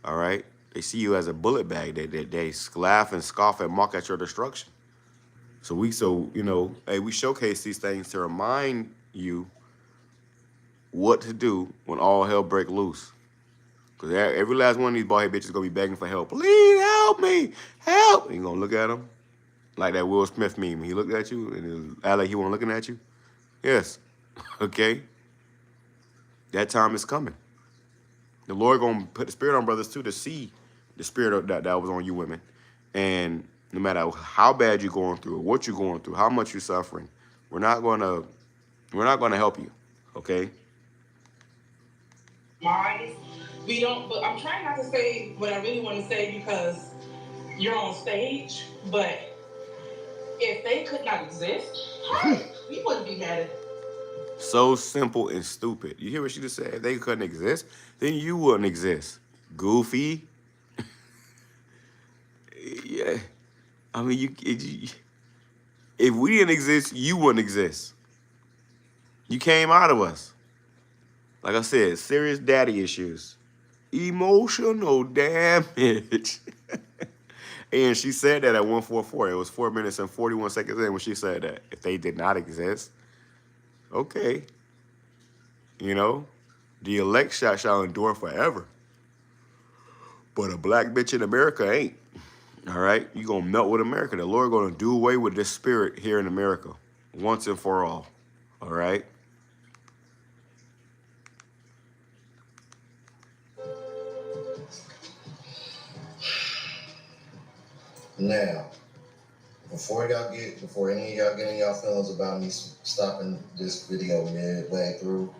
All right? They see you as a bullet bag. They laugh and scoff and mock at your destruction. So we showcase these things to remind you what to do when all hell break loose. Because every last one of these bald-head bitches is going to be begging for help. Please help me. Help. And you're going to look at them like that Will Smith meme. He looked at you and act like he wasn't looking at you. Yes. Okay? That time is coming. The Lord going to put the spirit on brothers, too, to see the spirit that was on you women. And no matter how bad you're going through, what you're going through, how much you're suffering, we're not going to help you. Okay? We don't, but I'm trying not to say what I really want to say because you're on stage, but if they could not exist, we wouldn't be mad at them. So simple and stupid. You hear what she just said? If they couldn't exist, then you wouldn't exist. Goofy. Yeah. I mean, if we didn't exist, you wouldn't exist. You came out of us. Like I said, serious daddy issues. Emotional damage. And she said that at 144. It was 4 minutes and 41 seconds in when she said that. If they did not exist, okay. The elect shall endure forever. But a black bitch in America ain't. All right? You're going to melt with America. The Lord going to do away with this spirit here in America once and for all. All right? Now, before any of y'all get in y'all feelings about me stopping this video midway through,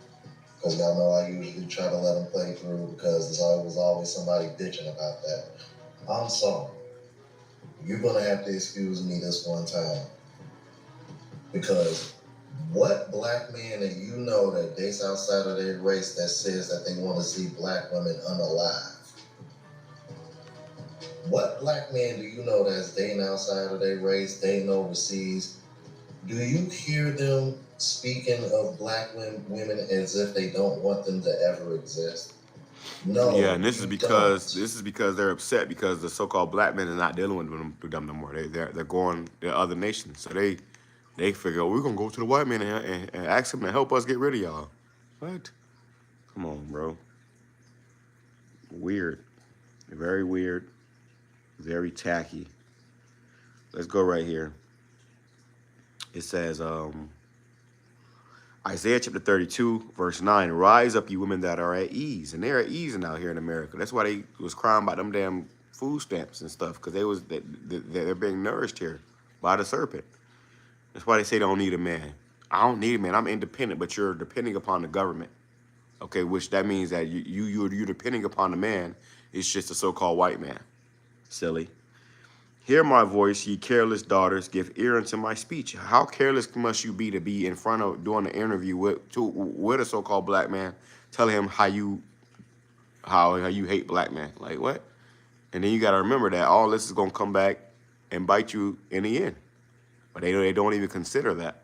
because y'all know I usually try to let them play through because there's always somebody bitching about that. I'm sorry. You're going to have to excuse me this one time. Because what black man that you know that dates outside of their race that says that they want to see black women unalive? What black man do you know that's dating outside of their race, dating overseas? Do you hear them speaking of black women as if they don't want them to ever exist? No. Yeah, and this is because they're upset because the so-called black men are not dealing with them no more. They're going to other nations, so they figure, we're gonna go to the white man and ask him to help us get rid of y'all. What? Come on, bro. Weird. Very weird. Very tacky. Let's go right here. It says, Isaiah chapter 32, verse 9, rise up, you women that are at ease. And they're at ease now here in America. That's why they was crying about them damn food stamps and stuff, because they're being nourished here by the serpent. That's why they say they don't need a man. I don't need a man. I'm independent, but you're depending upon the government. Okay, which that means that you're depending upon the man. It's just a so-called white man. Silly. Hear my voice, ye careless daughters, give ear unto my speech. How careless must you be to be in front of doing an interview with a so-called black man, telling him how you hate black men? Like what? And then you got to remember that all this is gonna come back and bite you in the end. But they don't even consider that.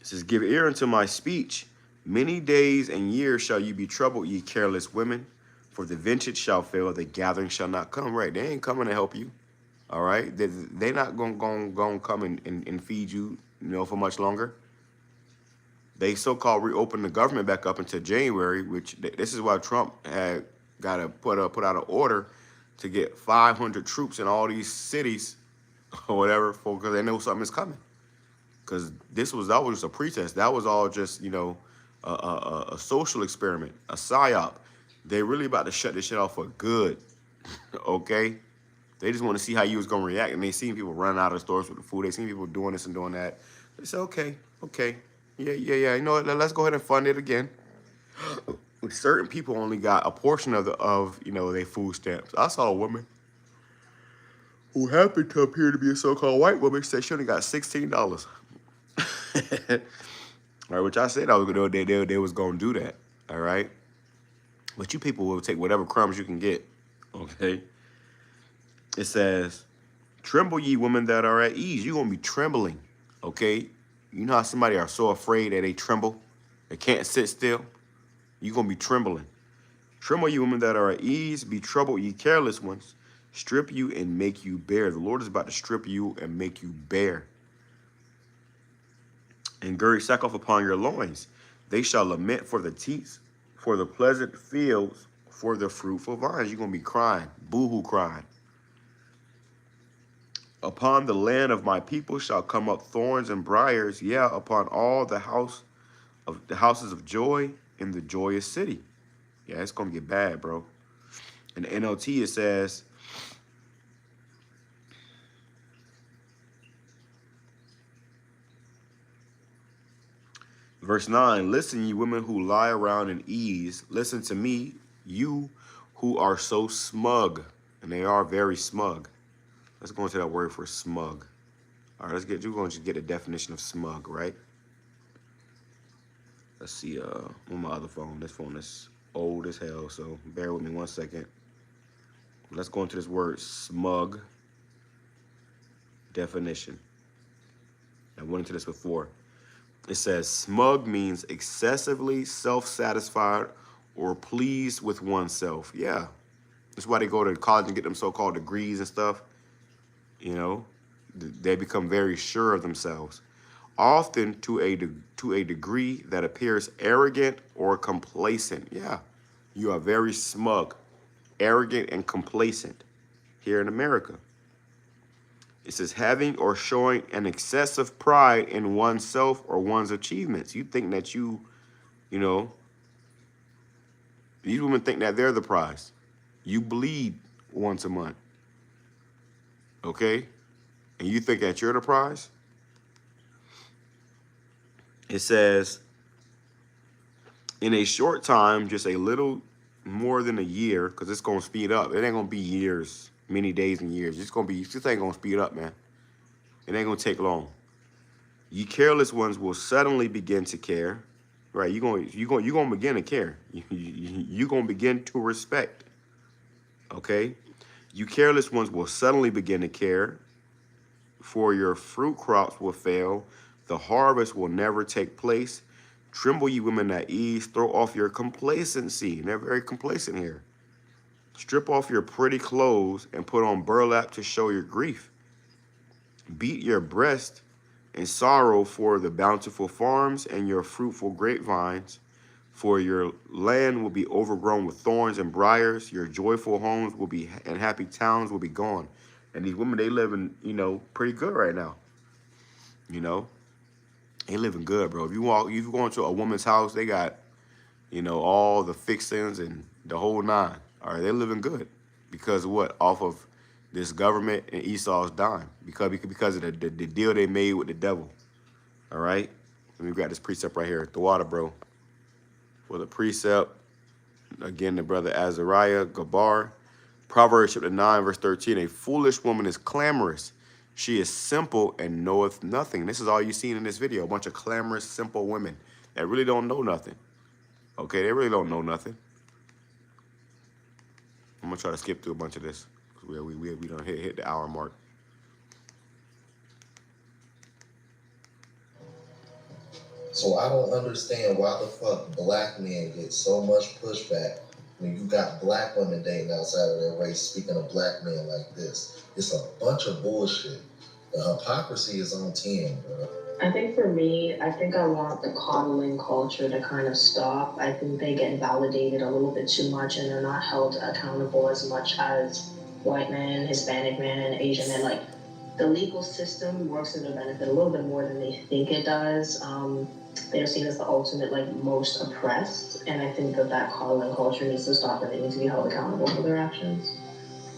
It says, give ear unto my speech. Many days and years shall you be troubled, ye careless women. For the vintage shall fail, the gathering shall not come. Right, they ain't coming to help you. All right, they're not gonna come and feed you, for much longer. They so-called reopened the government back up until January, which this is why Trump had got to put out an order to get 500 troops in all these cities or whatever, because they know something is coming. Because that was a pretense. That was all just, you know, a social experiment, a psyop. They really about to shut this shit off for good. Okay? They just want to see how you was gonna react. And they seen people running out of the stores with the food. They seen people doing this and doing that. They said, okay. Yeah. You know what? Let's go ahead and fund it again. Certain people only got a portion of you know, their food stamps. I saw a woman who happened to appear to be a so-called white woman, said she only got $16. All right, which I said they was gonna do that. All right, but you people will take whatever crumbs you can get. Okay. It says, "Tremble, ye women that are at ease." You're gonna be trembling. Okay. You know how somebody are so afraid that they tremble, they can't sit still. You're gonna be trembling. "Tremble, ye women that are at ease. Be troubled, ye careless ones. Strip you and make you bare." The Lord is about to strip you and make you bare. "And gird sackcloth upon your loins. They shall lament for the teats, for the pleasant fields, for the fruitful vines." You're going to be crying, boo-hoo crying. "Upon the land of my people shall come up thorns and briars, yeah, upon all the houses of joy in the joyous city." Yeah, it's going to get bad, bro. In the NLT, it says, verse 9, "Listen, ye women who lie around in ease. Listen to me, you who are so smug." And they are very smug. Let's go into that word for smug. All right, we're going to get a definition of smug, right? Let's see, on my other phone. This phone is old as hell, so bear with me 1 second. Let's go into this word smug definition. I went into this before. It says smug means excessively self-satisfied or pleased with oneself. Yeah. That's why they go to college and get them so-called degrees and stuff. You know, they become very sure of themselves. Often to a degree that appears arrogant or complacent. Yeah. You are very smug, arrogant, and complacent here in America. It says having or showing an excessive pride in oneself or one's achievements. You think that you know, these women think that they're the prize. You bleed once a month. Okay? And you think that you're the prize? It says, in a short time, just a little more than a year, because it's going to speed up. It ain't going to be years, many days and years. This ain't going to speed up, man. It ain't going to take long. "Ye careless ones will suddenly begin to care." Right? You're going to begin to care. You're going to begin to respect. Okay? "You careless ones will suddenly begin to care, for your fruit crops will fail. The harvest will never take place. Tremble, ye women at ease. Throw off your complacency." And they're very complacent here. "Strip off your pretty clothes and put on burlap to show your grief. Beat your breast in sorrow for the bountiful farms and your fruitful grapevines. For your land will be overgrown with thorns and briars. Your joyful homes will be, and happy towns will be gone." And these women, they living, you know, pretty good right now. You know, they living good, bro. If you go into a woman's house, they got, you know, all the fixings and the whole nine. All right, they're living good. Because of what? Off of this government and Esau's dime. Because of the deal they made with the devil. All right? Let me grab this precept right here. The water, bro. For the precept, again, the brother Azariah Gabar. Proverbs chapter 9, verse 13. "A foolish woman is clamorous. She is simple and knoweth nothing." This is all you seen in this video. A bunch of clamorous, simple women that really don't know nothing. Okay, they really don't know nothing. I'm going to try to skip through a bunch of this. We done hit the hour mark. So I don't understand why the fuck black men get so much pushback when you got black women dating outside of their race speaking of black men like this. It's a bunch of bullshit. The hypocrisy is on 10, bro. I think for me, I want the coddling culture to kind of stop. I think they get validated a little bit too much and they're not held accountable as much as white men, Hispanic men, Asian men. Like, the legal system works to their benefit a little bit more than they think it does. They're seen as the ultimate, like, most oppressed, and I think that coddling culture needs to stop and they need to be held accountable for their actions.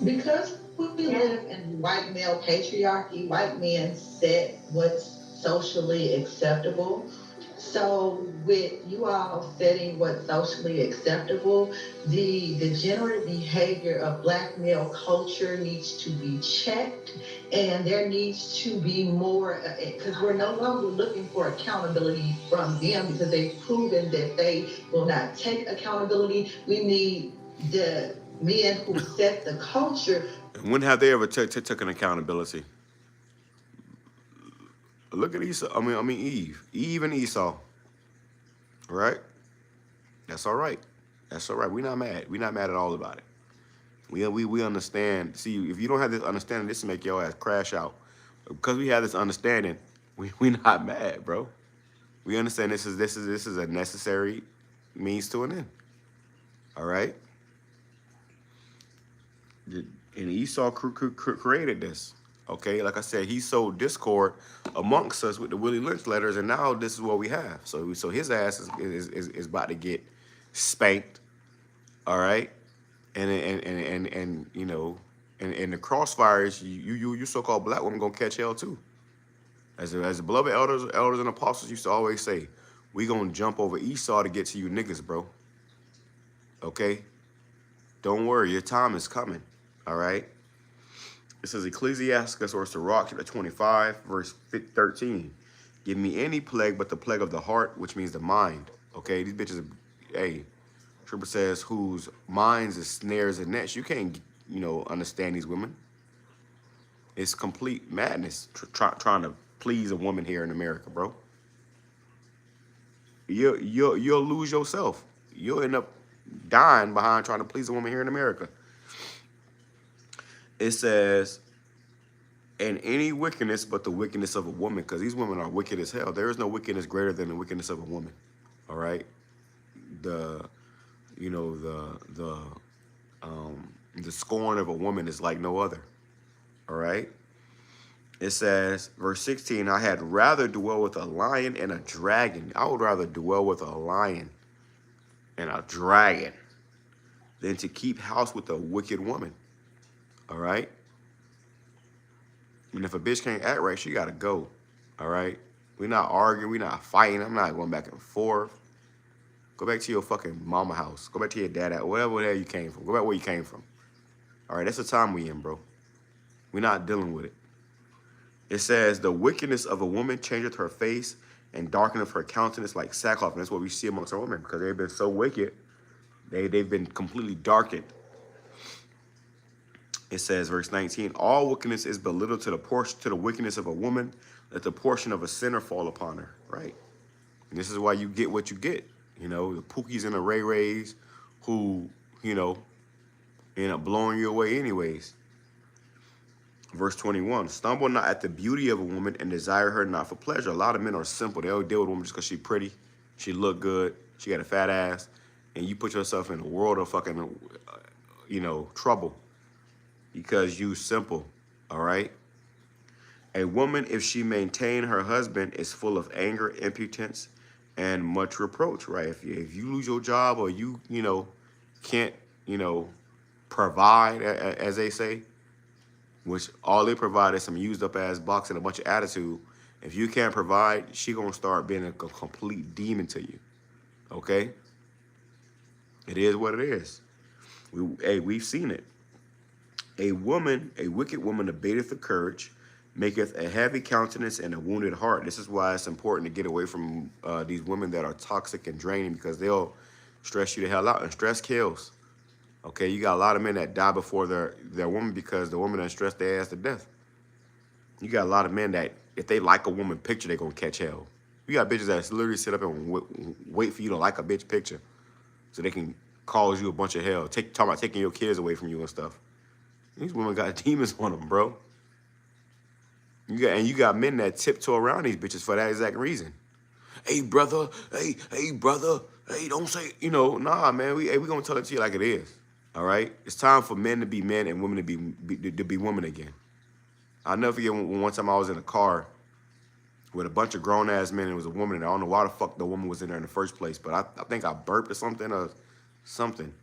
Because we live in white male patriarchy, white men set what's socially acceptable. So with you all setting what's socially acceptable, the degenerate behavior of black male culture needs to be checked, and there needs to be more, because we're no longer looking for accountability from them because they've proven that they will not take accountability. We need the men who set the culture. When have they ever taken accountability? Look at Esau. I mean Eve. Eve and Esau. Right? That's all right. That's all right. We're not mad. We're not mad at all about it. We understand. See, if you don't have this understanding, this will make your ass crash out. Because we have this understanding, we not mad, bro. We understand this is a necessary means to an end. All right? And Esau created this. Okay, like I said, he sowed discord amongst us with the Willie Lynch letters, and now this is what we have. So his ass is about to get spanked. All right, and you know, and the crossfires, you so-called black women gonna catch hell too. As the beloved elders and apostles used to always say, we gonna jump over Esau to get to you niggas, bro. Okay, don't worry, your time is coming. All right. It says Ecclesiastes or Sirach 25, verse 13. Give me any plague but the plague of the heart, which means the mind. Okay, these bitches, hey, Trooper says, whose minds is snares and nets. You can't, you know, understand these women. It's complete madness trying to please a woman here in America, bro. You'll lose yourself. You'll end up dying behind trying to please a woman here in America. It says, and any wickedness but the wickedness of a woman, because these women are wicked as hell. There is no wickedness greater than the wickedness of a woman. All right. The scorn of a woman is like no other. All right. It says, verse 16, I had rather dwell with a lion and a dragon. I would rather dwell with a lion and a dragon than to keep house with a wicked woman. All right? And if a bitch can't act right, she got to go. All right? We're not arguing. We're not fighting. I'm not going back and forth. Go back to your fucking mama house. Go back to your dad, whatever the hell you came from. Go back where you came from. All right? That's the time we in, bro. We're not dealing with it. It says, the wickedness of a woman changeth her face and darkeneth her countenance like sackcloth. And that's what we see amongst our women because they've been so wicked. They've been completely darkened. It says, verse 19, all wickedness is belittled to the wickedness of a woman. Let the portion of a sinner fall upon her, right? And this is why you get what you get. You know, the Pookies and the Ray Rays who, you know, end up blowing you away anyways. Verse 21, stumble not at the beauty of a woman and desire her not for pleasure. A lot of men are simple. They'll deal with a woman just because she's pretty, she look good, she got a fat ass, and you put yourself in a world of fucking, you know, trouble. Because you simple, all right? A woman, if she maintain her husband, is full of anger, impotence, and much reproach, right? If you lose your job or you know, can't, you know, provide, as they say, which all they provide is some used up ass box and a bunch of attitude. If you can't provide, she gonna start being a complete demon to you, okay? It is what it is. We've seen it. A woman, a wicked woman, abateth the courage, maketh a heavy countenance and a wounded heart. This is why it's important to get away from these women that are toxic and draining because they'll stress you the hell out, and stress kills. Okay, you got a lot of men that die before their woman because the woman done stressed their ass to death. You got a lot of men that if they like a woman picture, they're going to catch hell. You got bitches that literally sit up and wait for you to like a bitch picture so they can cause you a bunch of hell. Talking about taking your kids away from you and stuff. These women got demons on them, bro. You got men that tiptoe around these bitches for that exact reason. Hey, brother. Hey, brother. Hey, don't say, you know, nah, man. We gonna tell it to you like it is. All right? It's time for men to be men and women to be women again. I'll never forget when one time I was in a car with a bunch of grown ass men. And it was a woman, and I don't know why the fuck the woman was in there in the first place, but I think I burped or something.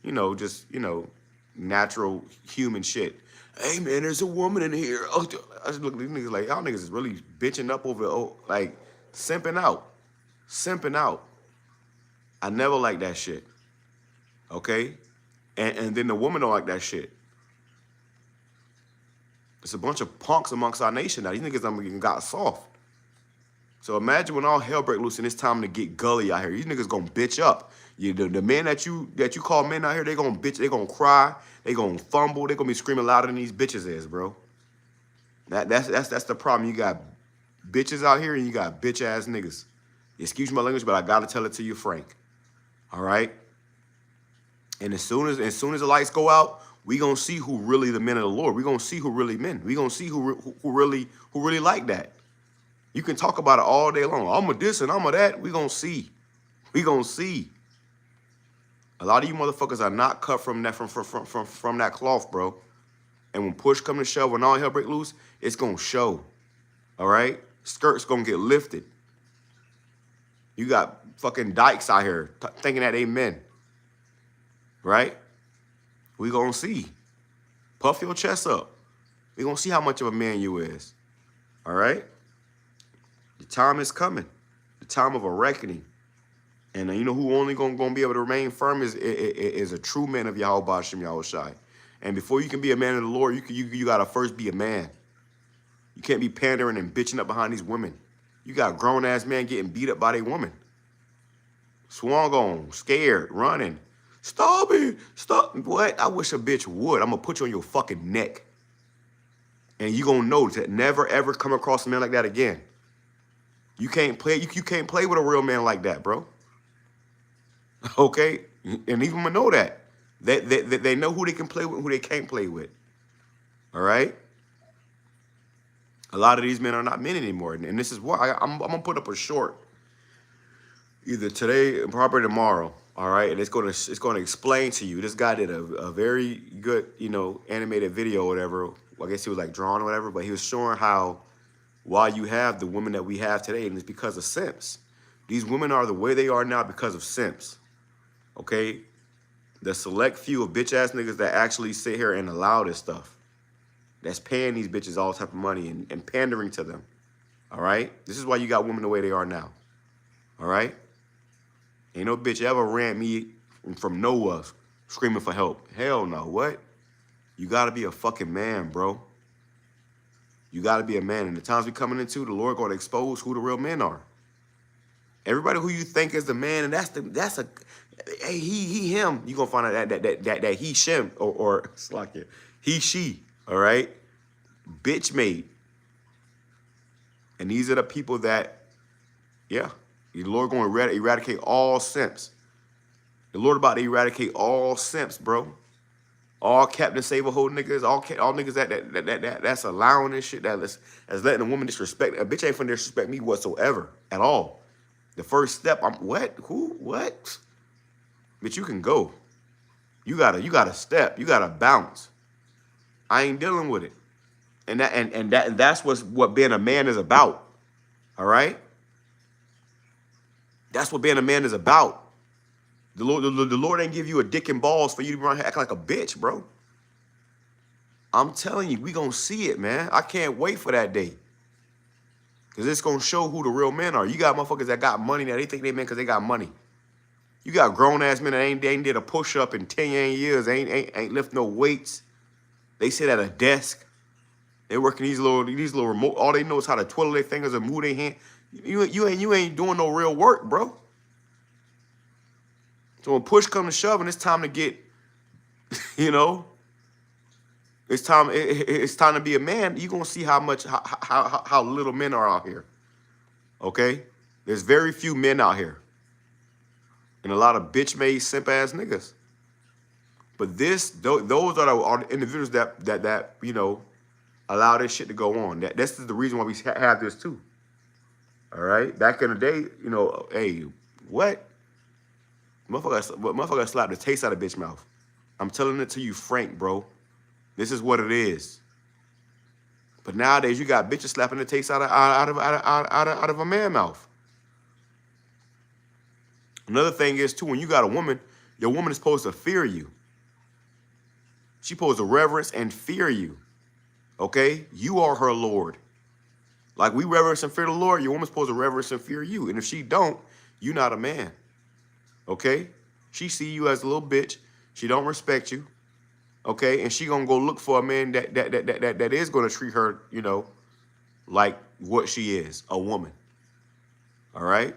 You know, just, you know, natural human shit. Hey man, there's a woman in here. Oh, I just look at these niggas like, y'all niggas is really bitching up over, like, simping out. I never liked that shit. Okay? And then the woman don't like that shit. It's a bunch of punks amongst our nation now. These niggas got soft. So imagine when all hell break loose and it's time to get gully out here. These niggas gonna bitch up. The men that you call men out here, they gonna bitch, they gonna cry, they gonna fumble, they gonna be screaming louder than these bitches is, bro. That's the problem. You got bitches out here and you got bitch ass niggas. Excuse my language, but I gotta tell it to you, Frank. All right. And as soon as the lights go out, we gonna see who really the men of the Lord. We gonna see who really men. We gonna see who really like that. You can talk about it all day long. I'm a this and I'm a that. We gonna see. We gonna see. A lot of you motherfuckers are not cut from that cloth, bro. And when push come to shove, when all hell break loose, it's gonna show. All right? Skirts gonna get lifted. You got fucking dykes out here thinking that they men. Right? We gonna see. Puff your chest up. We gonna see how much of a man you is. All right? The time is coming. The time of a reckoning. And you know who only gonna be able to remain firm is a true man of BAHASHAM, YAHAWASHI. And before you can be a man of the Lord, you gotta first be a man. You can't be pandering and bitching up behind these women. You got grown ass men getting beat up by their woman. Swung on, scared, running. Stop it! Stop! What? I wish a bitch would. I'm gonna put you on your fucking neck. And you gonna know to never ever come across a man like that again. You can't play. You can't play with a real man like that, bro. Okay, and these women know that. They know who they can play with, and who they can't play with. All right. A lot of these men are not men anymore, and this is why I'm gonna put up a short either today or probably tomorrow. All right, and it's gonna explain to you. This guy did a very good, you know, animated video or whatever. I guess he was like drawn or whatever, but he was showing how why you have the women that we have today, and it's because of simps. These women are the way they are now because of simps. Okay, the select few of bitch ass niggas that actually sit here and allow this stuff. That's paying these bitches all type of money and pandering to them. All right, this is why you got women the way they are now. All right. Ain't no bitch ever ran me from nowhere screaming for help. Hell no. What? You got to be a fucking man, bro. You got to be a man. And the times we coming into, the Lord going to expose who the real men are. Everybody who you think is the man, and that's a hey, he, him. You going to find out that he, shim, or it's like it. He, she. All right? Bitch made. And these are the people that, yeah. The Lord going to eradicate all simps. The Lord about to eradicate all simps, bro. All Captain Save-A-Hole niggas, all niggas that's allowing this shit, that's letting a woman disrespect. A bitch ain't finna disrespect me whatsoever, at all. The first step, what? Who? What? Bitch, you can go. You gotta step. You gotta bounce. I ain't dealing with it. And that's what being a man is about. All right? That's what being a man is about. The Lord ain't give you a dick and balls for you to run act like a bitch, bro. I'm telling you, we gonna see it, man. I can't wait for that day. Because it's gonna show who the real men are. You got motherfuckers that got money now. They think they men because they got money. You got grown-ass men that ain't did a push-up in 10 years, ain't lift no weights. They sit at a desk. They working these little remote. All they know is how to twiddle their fingers and move their hand. You ain't doing no real work, bro. So when push comes to shove and it's time to get, you know, it's time to be a man, you're gonna see how little men are out here. Okay? There's very few men out here. And a lot of bitch-made simp-ass niggas. But those are the individuals that you know, allow this shit to go on. This is the reason why we have this too. All right? Back in the day, you know, hey, what? Motherfucker slapped the taste out of bitch mouth. I'm telling it to you frank, bro. This is what it is. But nowadays, you got bitches slapping the taste out of a man mouth. Another thing is, too, when you got a woman, your woman is supposed to fear you. She's supposed to reverence and fear you. Okay? You are her Lord. Like we reverence and fear the Lord, your woman's supposed to reverence and fear you. And if she don't, you're not a man. Okay? She see you as a little bitch. She don't respect you. Okay? And she gonna go look for a man that is gonna treat her, you know, like what she is, a woman. All right?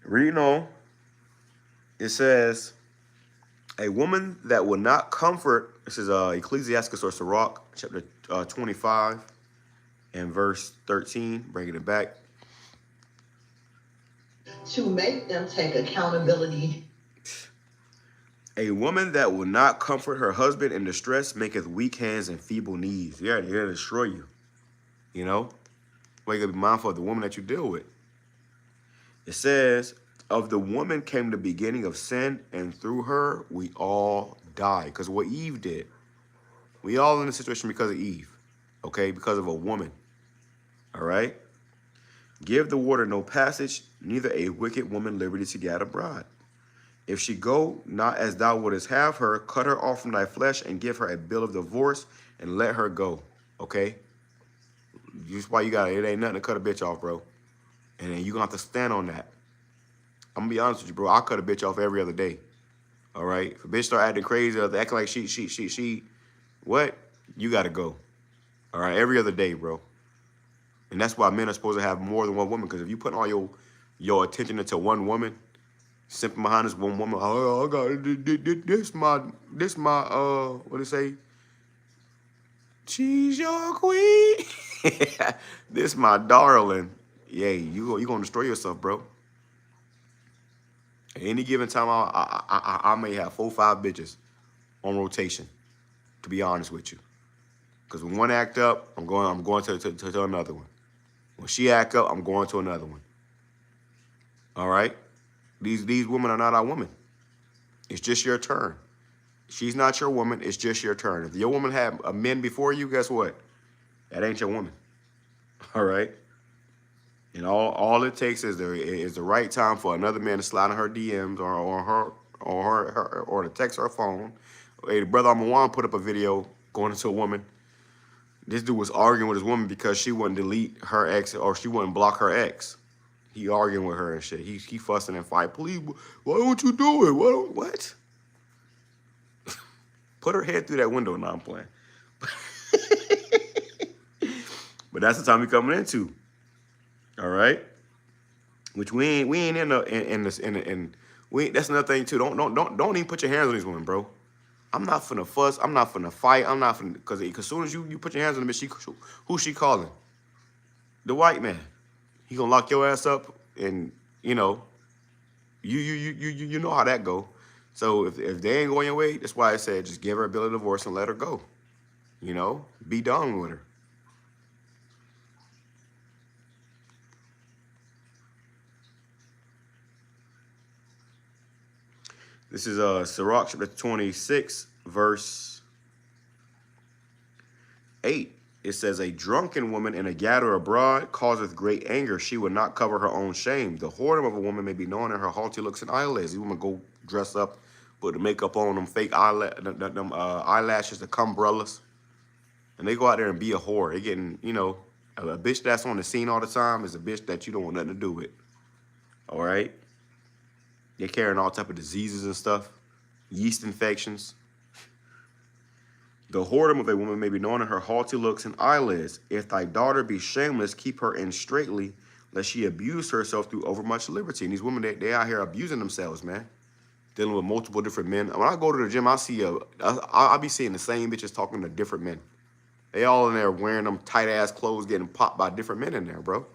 Reading on, it says, a woman that will not comfort, this is Ecclesiastes or Sirach, chapter 25 and verse 13, bringing it back. To make them take accountability. A woman that will not comfort her husband in distress maketh weak hands and feeble knees. Yeah, they're to destroy you. You know? Well, you gotta be mindful of the woman that you deal with. It says, of the woman came the beginning of sin, and through her we all die. Because what Eve did. We all in this situation because of Eve. Okay? Because of a woman. All right? Give the water no passage, neither a wicked woman liberty to get a bride. If she go not as thou wouldest have her, cut her off from thy flesh and give her a bill of divorce and let her go. Okay? That's why you got it. It ain't nothing to cut a bitch off, bro. And then you gonna have to stand on that. I'm gonna be honest with you, bro. I cut a bitch off every other day. All right? If a bitch start acting crazy or acting like she, what? You gotta go. All right? Every other day, bro. And that's why men are supposed to have more than one woman. Because if you put all your attention into one woman, simping behind this one woman, oh, I got this my what do they say? She's your queen. This my darling. Yeah, you gonna destroy yourself, bro. At any given time, I may have 4 or 5 bitches on rotation. To be honest with you, because when one act up, I'm going to another one. When she act up, I'm going to another one. All right, these women are not our women. It's just your turn. She's not your woman. It's just your turn. If your woman had a men before you, guess what? That ain't your woman. All right. And all it takes is the right time for another man to slide in her DMs or to text her phone. Hey, the brother I'm on put up a video going into a woman. This dude was arguing with his woman because she wouldn't delete her ex or she wouldn't block her ex. He arguing with her and shit. He fussing and fighting. Please, why don't you do it? What? Put her head through that window. Now I'm playing. But that's the time we coming into. All right, which we ain't in this. That's another thing too. Don't even put your hands on these women, bro. I'm not finna fuss. I'm not finna fight. I'm not finna because as soon as you put your hands on the bitch, who's she calling? The white man. He gonna lock your ass up, and you know, you know how that go. So if they ain't going your way, that's why I said just give her a bill of divorce and let her go. You know, be done with her. This is Sirach chapter 26, verse 8. It says, a drunken woman and a gatherer abroad causeth great anger. She will not cover her own shame. The whoredom of a woman may be known in her haughty looks and eyelids. These women go dress up, put the makeup on, them fake eyelashes, the cumbrellas. And they go out there and be a whore. They getting, you know, a bitch that's on the scene all the time is a bitch that you don't want nothing to do with. All right? They're carrying all type of diseases and stuff, yeast infections. The whoredom of a woman may be known in her haughty looks and eyelids. If thy daughter be shameless, keep her in straitly, lest she abuse herself through overmuch liberty. And these women, they out here abusing themselves, man. Dealing with multiple different men. When I go to the gym, I be seeing the same bitches talking to different men. They all in there wearing them tight-ass clothes, getting popped by different men in there, bro.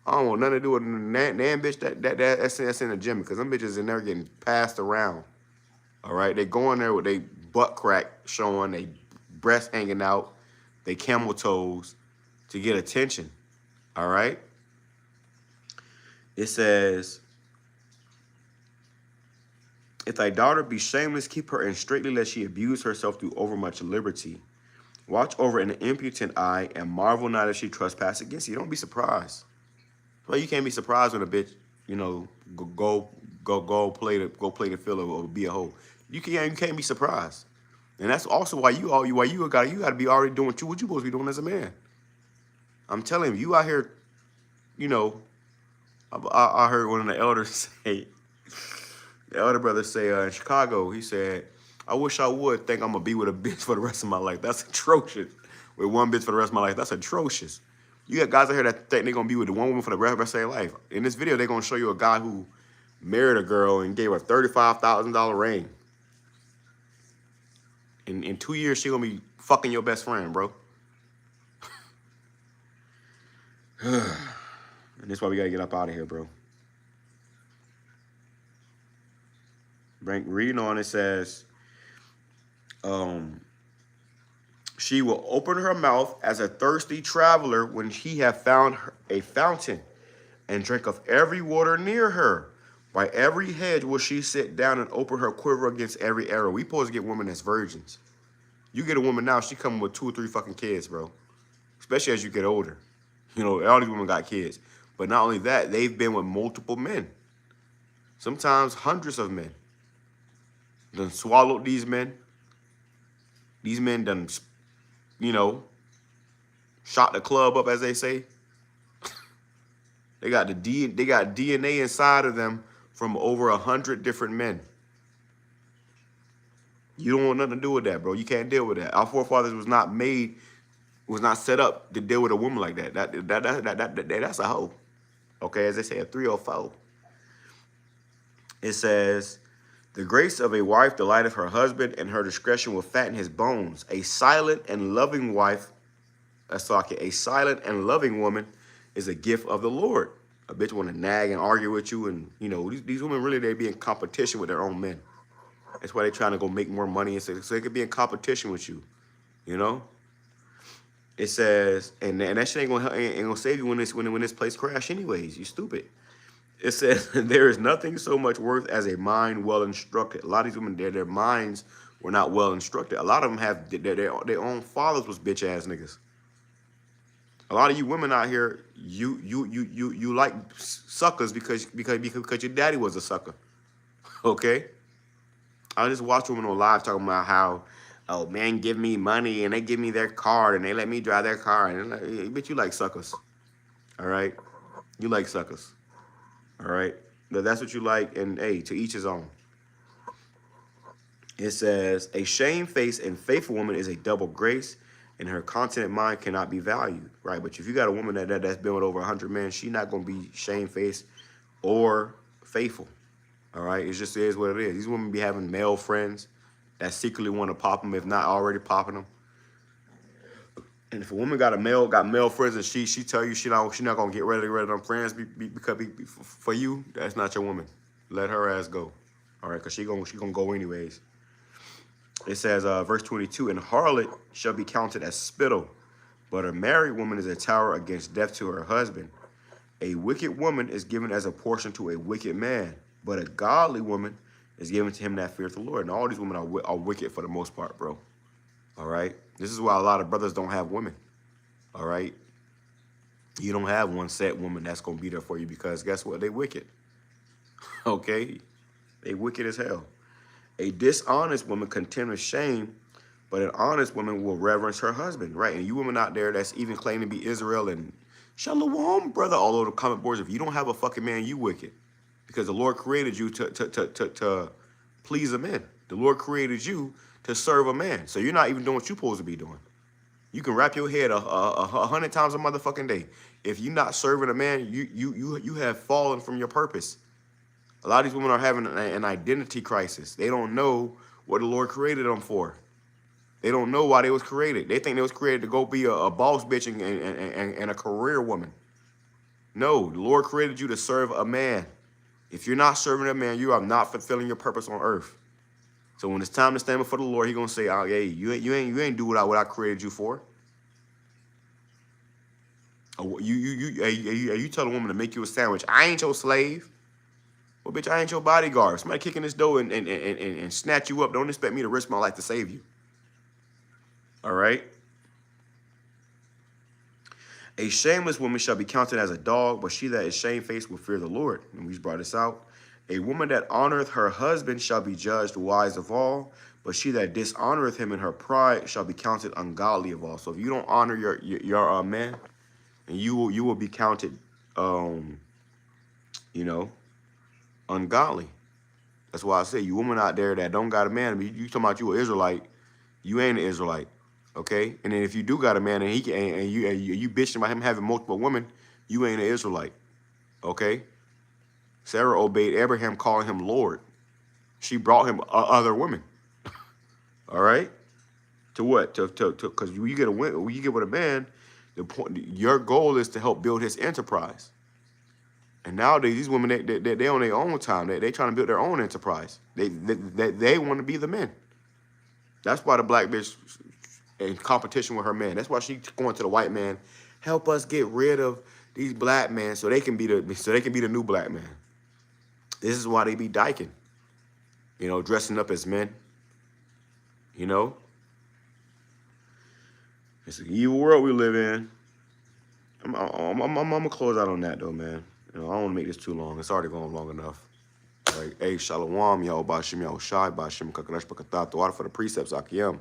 I don't want nothing to do with that bitch that's in the gym because them bitches in there getting passed around. All right, they go in there with they butt crack showing, they breasts hanging out, they camel toes to get attention. All right. It says, If thy daughter be shameless, keep her in straitly, lest she abuse herself through overmuch liberty. Watch over an impotent eye, and marvel not if she trespass against you. Don't be surprised. Well, you can't be surprised when a bitch, you know, go play the field or be a hoe. You can't be surprised. And that's also why you gotta be already doing what you supposed to be doing as a man. I'm telling you out here, you know, I heard one of the elders say, the elder brother say in Chicago, he said, I wish I would think I'm gonna be with a bitch for the rest of my life. That's atrocious. With one bitch for the rest of my life, that's atrocious. You got guys out here that think they're gonna be with the one woman for the rest of their life. In this video, they're gonna show you a guy who married a girl and gave her a $35,000 ring. In 2 years, she gonna be fucking your best friend, bro. And that's why we gotta get up out of here, bro. Reading on, it says, she will open her mouth as a thirsty traveler when he have found a fountain, and drink of every water near her. By every hedge will she sit down and open her quiver against every arrow. We supposed to get women that's virgins. You get a woman now, she coming with 2 or 3 fucking kids, bro. Especially as you get older. You know, all these women got kids. But not only that, they've been with multiple men. Sometimes hundreds of men. Done swallowed these men. These men done, you know, shot the club up, as they say. They got DNA inside of them from over 100 different men. You don't want nothing to do with that, bro. You can't deal with that. Our forefathers was not set up to deal with a woman like that. That's a hoe. Okay, as they say, a 304. It says, the grace of a wife delighteth her husband, and her discretion will fatten his bones. A silent and loving wife, a silent and loving woman is a gift of the Lord. A bitch want to nag and argue with you, and you know these women really, they be in competition with their own men. That's why they're trying to go make more money, and so they could be in competition with you. You know. It says, and that shit ain't gonna save you when this place crash anyways. You stupid. It says, there is nothing so much worth as a mind well instructed. A lot of these women, their minds were not well instructed. A lot of them have their own fathers was bitch ass niggas. A lot of you women out here, you like suckers because your daddy was a sucker. Okay? I just watch women on live talking about how, oh, men give me money and they give me their card and they let me drive their car. And like, bitch, you like suckers. All right? You like suckers. All right? But that's what you like, and hey, to each his own. It says, a shamefaced and faithful woman is a double grace, and her continent mind cannot be valued, right? But if you got a woman that's been with over 100 men, she's not going to be shamefaced or faithful, all right? It just is what it is. These women be having male friends that secretly want to pop them, if not already popping them. And if a woman got male friends and she tell you she not gonna get rid of them friends because for you, that's not your woman. Let her ass go, all right? Cause she gonna go anyways. It says, verse 22, and harlot shall be counted as spittle, but a married woman is a tower against death to her husband. A wicked woman is given as a portion to a wicked man, but a godly woman is given to him that feareth the Lord. And all these women are wicked for the most part, bro. All right? This is why a lot of brothers don't have women. All right? You don't have one set woman that's going to be there for you because guess what? They wicked. Okay? They wicked as hell. A dishonest woman contemneth shame, but an honest woman will reverence her husband, right? And you women out there that's even claiming to be Israel and Shalom, brother, all over the comment boards, if you don't have a fucking man, you wicked. Because the Lord created you to please a man. The Lord created you to serve a man. So you're not even doing what you're supposed to be doing. You can wrap your head 100 times a motherfucking day. If you're not serving a man, you have fallen from your purpose. A lot of these women are having an identity crisis. They don't know what the Lord created them for. They don't know why they was created. They think they was created to go be a boss bitch and a career woman. No, the Lord created you to serve a man. If you're not serving a man, you are not fulfilling your purpose on earth. So when it's time to stand before the Lord, He's gonna say, "Oh, hey, you ain't do what I created you for." You tell a woman to make you a sandwich. I ain't your slave. Well, bitch, I ain't your bodyguard. Somebody kicking this door and snatch you up. Don't expect me to risk my life to save you. All right? A shameless woman shall be counted as a dog, but she that is shamefaced will fear the Lord. And we just brought this out. A woman that honoreth her husband shall be judged wise of all, but she that dishonoreth him in her pride shall be counted ungodly of all. So if you don't honor your man, and you will be counted, ungodly. That's why I say you women out there that don't got a man. I mean, you talking about you an Israelite, you ain't an Israelite. Okay, and then if you do got a man and you bitching about him having multiple women, you ain't an Israelite. Okay, Sarah obeyed Abraham, calling him Lord. She brought him other women. All right, to what? To because you get with a man, the point, your goal is to help build his enterprise. And nowadays these women they on their own time. They trying to build their own enterprise. They want to be the men. That's why the black bitch in competition with her man. That's why she going to the white man. Help us get rid of these black men so they can be the new black man. This is why they be dyking. Dressing up as men. It's an evil world we live in. I'm gonna close out on that though, man. I don't want to make this too long. It's already going long enough. All right. Hey, Shalom, YAHAWASHI, BAHASHAM, BAHASHAM, BAKATAT, the water for the precepts, Akiyam.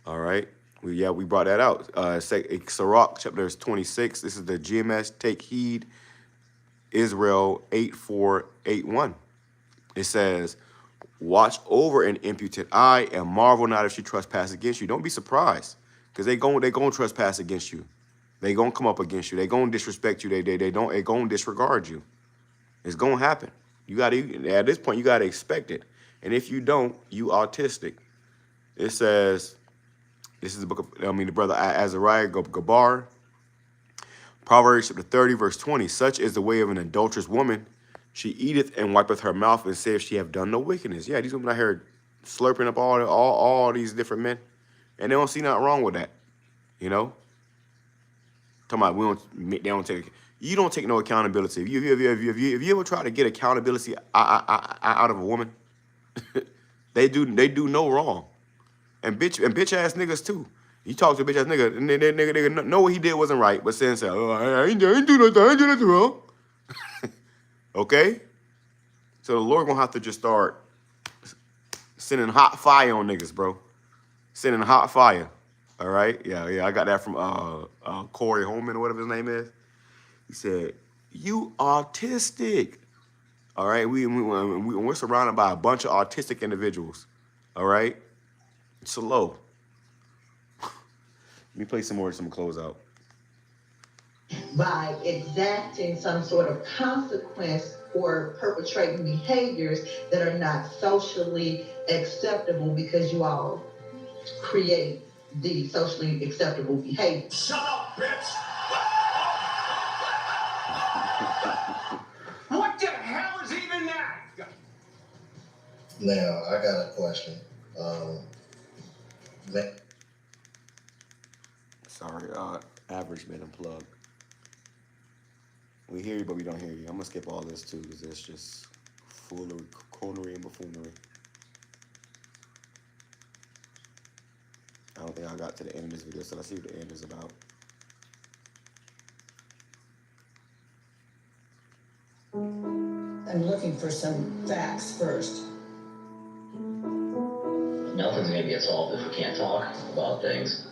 All right. We brought that out. Sirach, chapter 26. This is the GMS. Take heed, Israel 8481. It says, watch over an impotent eye and marvel not if she trespass against you. Don't be surprised, because they gonna trespass against you. They gonna come up against you. They gonna disrespect you. They gonna disregard you. It's gonna happen. At this point you gotta expect it. And if you don't, you autistic. It says, this is the book of, the brother Azariah Gabar, Proverbs chapter 30, verse 20. Such is the way of an adulterous woman. She eateth and wipeth her mouth and saith she have done no wickedness. Yeah, these women out here slurping up all these different men, and they don't see nothing wrong with that. Talking about you don't take no accountability. If you ever try to get accountability out of a woman, they do no wrong. And bitch ass niggas too. You talk to a bitch ass nigga, and nigga know what he did wasn't right, but saying, oh, I ain't do nothing wrong. Okay? So the Lord gonna have to just start sending hot fire on niggas, bro. Sending hot fire. All right? Yeah, I got that from Corey Holman or whatever his name is. He said, you autistic. All right? We're surrounded by a bunch of autistic individuals. All right? Slow. Let me play some more, some close out. By exacting some sort of consequence for perpetrating behaviors that are not socially acceptable, because you all create the socially acceptable behavior. Shut up, bitch! What the hell is even that? Now, I got a question. Sorry, average man unplugged. We hear you, but we don't hear you. I'm gonna skip all this too, because it's just foolery, coonery, and buffoonery. I don't think I got to the end of this video, so let's see what the end is about. I'm looking for some facts first. Nothing's gonna get solved if we can't talk about things.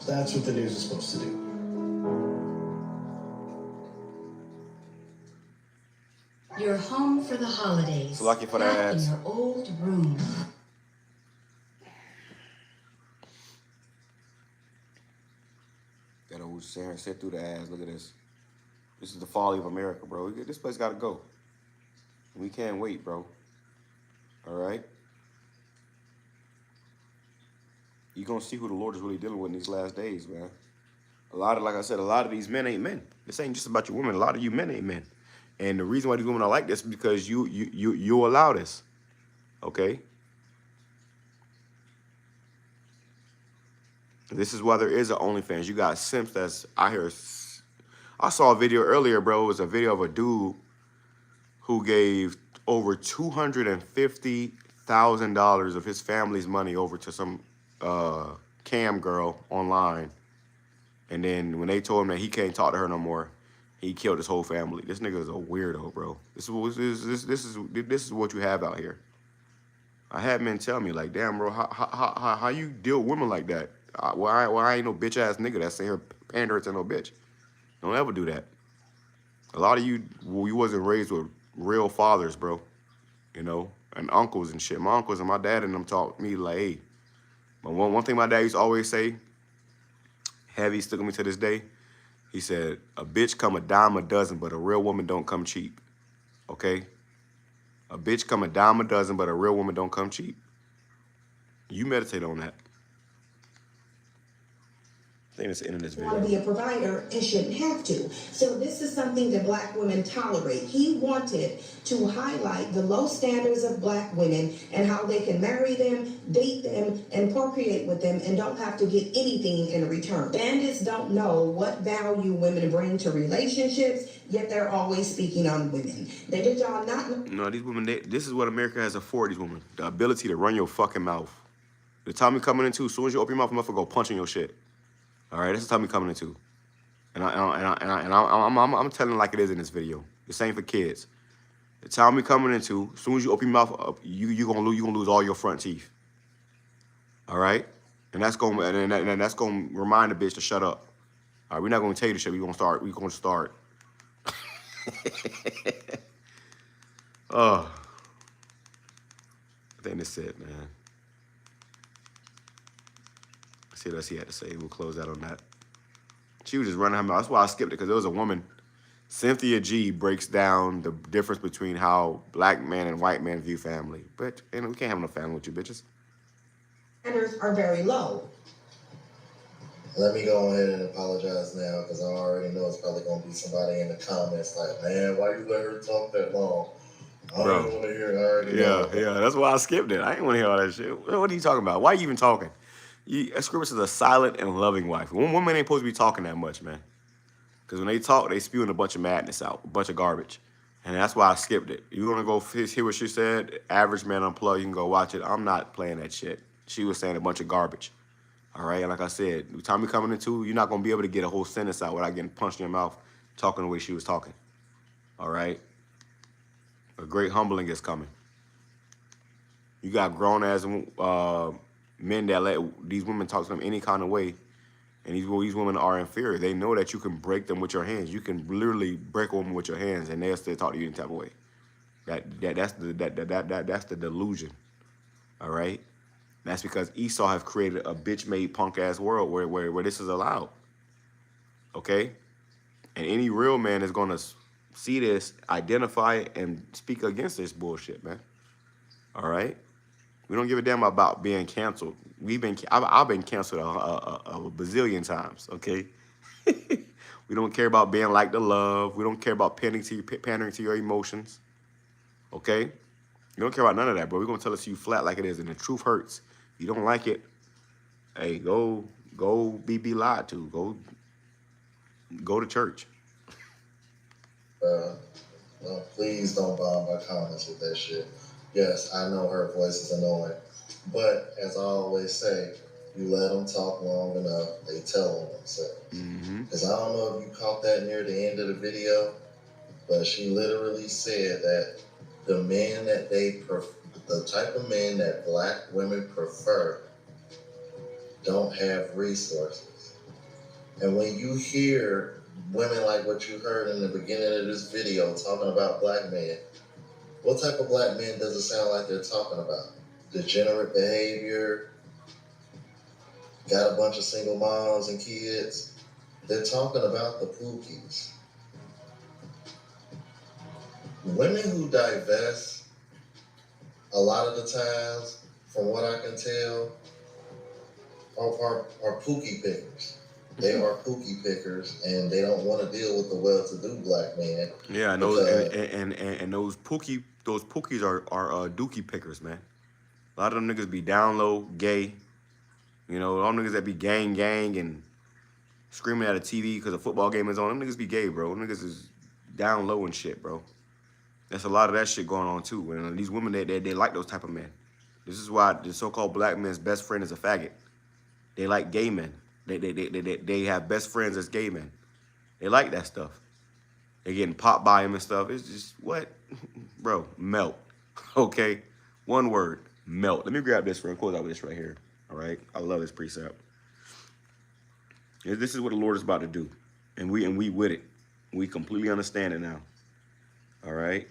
That's what the news is supposed to do. You're home for the holidays. So lucky for the back ads. in your old room. Gotta sit through the ads. Look at this. This is the folly of America, bro. This place gotta go. We can't wait, bro. All right? You're gonna see who the Lord is really dealing with in these last days, man. Like I said, a lot of these men ain't men. This ain't just about your women. A lot of you men ain't men. And the reason why these women are like this is because you allow this. Okay? This is why there is an OnlyFans. You got simps that's out here. I saw a video earlier, bro. It was a video of a dude who gave over $250,000 of his family's money over to some cam girl online. And then when they told him that he can't talk to her no more, he killed his whole family. This nigga is a weirdo, bro. This is what you have out here. I had men tell me, like, damn, bro, how you deal with women like that? Why I ain't no bitch ass nigga that's in here pandering to no bitch? Don't ever do that. A lot of you wasn't raised with real fathers, bro. You know, and uncles and shit. My uncles and my dad and them taught me, like, hey. But one thing my dad used to always say, heavy, stuck with me to this day. He said, a bitch come a dime a dozen, but a real woman don't come cheap. Okay? A bitch come a dime a dozen, but a real woman don't come cheap. You meditate on that. I think it's the end of this video. Want to be a provider and shouldn't have to. So this is something that Black women tolerate. He wanted to highlight the low standards of Black women and how they can marry them, date them, and procreate with them and don't have to get anything in return. Bandits don't know what value women bring to relationships, yet they're always speaking on women. Did y'all not know? No, these women, this is what America has afforded these women. The ability to run your fucking mouth. The time you're coming into, as soon as you open your mouth, I'm gonna go punch in your shit. All right, that's the time you're coming into. And I'm telling it like it is in this video. The same for kids. The time you're coming into, as soon as you open your mouth up, you're gonna lose all your front teeth. All right? And that's gonna remind the bitch to shut up. All right, we're not gonna tell you the shit. We're gonna start. Oh. I think that's it, man. See what else he had to say. We'll close out on that. She was just running her mouth. That's why I skipped it, because there was a woman. Cynthia G breaks down the difference between how Black men and white men view family. But we can't have no family with you bitches. Standards are very low. Let me go ahead and apologize now, because I already know it's probably going to be somebody in the comments like, man, why you let her talk that long? I don't want to hear it. I already know. Yeah, that's why I skipped it. I didn't want to hear all that shit. What are you talking about? Why are you even talking? Scripture is a silent and loving wife. Women ain't supposed to be talking that much, man. Because when they talk, they spewing a bunch of madness out, a bunch of garbage. And that's why I skipped it. You want to go hear what she said? Average Man Unplugged, you can go watch it. I'm not playing that shit. She was saying a bunch of garbage. All right? And like I said, the time you're coming into, you're not going to be able to get a whole sentence out without getting punched in your mouth talking the way she was talking. All right? A great humbling is coming. You got grown-ass men that let these women talk to them any kind of way, and these women are inferior. They know that you can break them with your hands. You can literally break a woman with your hands, and they'll still talk to you any type of way. That's the delusion. All right, that's because Esau have created a bitch-made punk-ass world where this is allowed. Okay, and any real man is gonna see this, identify it, and speak against this bullshit, man. All right. We don't give a damn about being canceled. I've been canceled a bazillion times, okay? We don't care about being liked or loved. We don't care about pandering to your emotions, okay? We don't care about none of that, bro. We're going to tell it to you flat like it is, and the truth hurts. If you don't like it, hey, go be lied to. Go to church. No, please don't bomb my comments with that shit. Yes, I know her voice is annoying, but as I always say, you let them talk long enough, they tell on themselves. Because I don't know if you caught that near the end of the video, but she literally said that the men that the type of men that Black women prefer don't have resources. And when you hear women like what you heard in the beginning of this video talking about Black men, what type of Black men does it sound like they're talking about? Degenerate behavior, got a bunch of single moms and kids. They're talking about the pookies. Women who divest, a lot of the times, from what I can tell, are pookie pickers. They are pookie pickers, and they don't want to deal with the well-to-do Black man. Yeah, and those pookies are dookie pickers, man. A lot of them niggas be down low, gay. You know, all them niggas that be gang and screaming at a TV because a football game is on. Them niggas be gay, bro. Them niggas is down low and shit, bro. There's a lot of that shit going on too. And these women, they like those type of men. This is why the so-called black man's best friend is a faggot. They like gay men. They have best friends as gay men. They like that stuff. They're getting popped by him and stuff. It's just, what? Bro, melt. Okay? One word, melt. Let me grab this real quick out with this right here. All right? I love this precept. This is what the Lord is about to do. And we with it. We completely understand it now. All right?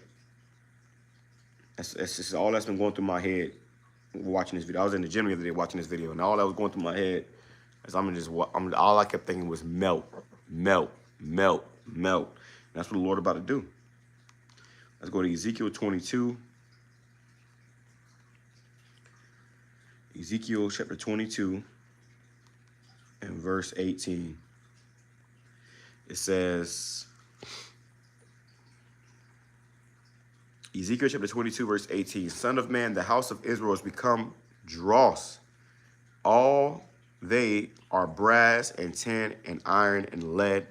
That's just all that's been going through my head watching this video. I was in the gym the other day watching this video, and all that was going through my head is all I kept thinking was melt, melt, melt, melt. And that's what the Lord about to do. Let's go to Ezekiel 22. Ezekiel chapter 22 and verse 18. It says, Ezekiel chapter 22, verse 18. Son of man, the house of Israel has become dross. All they are brass and tin and iron and lead.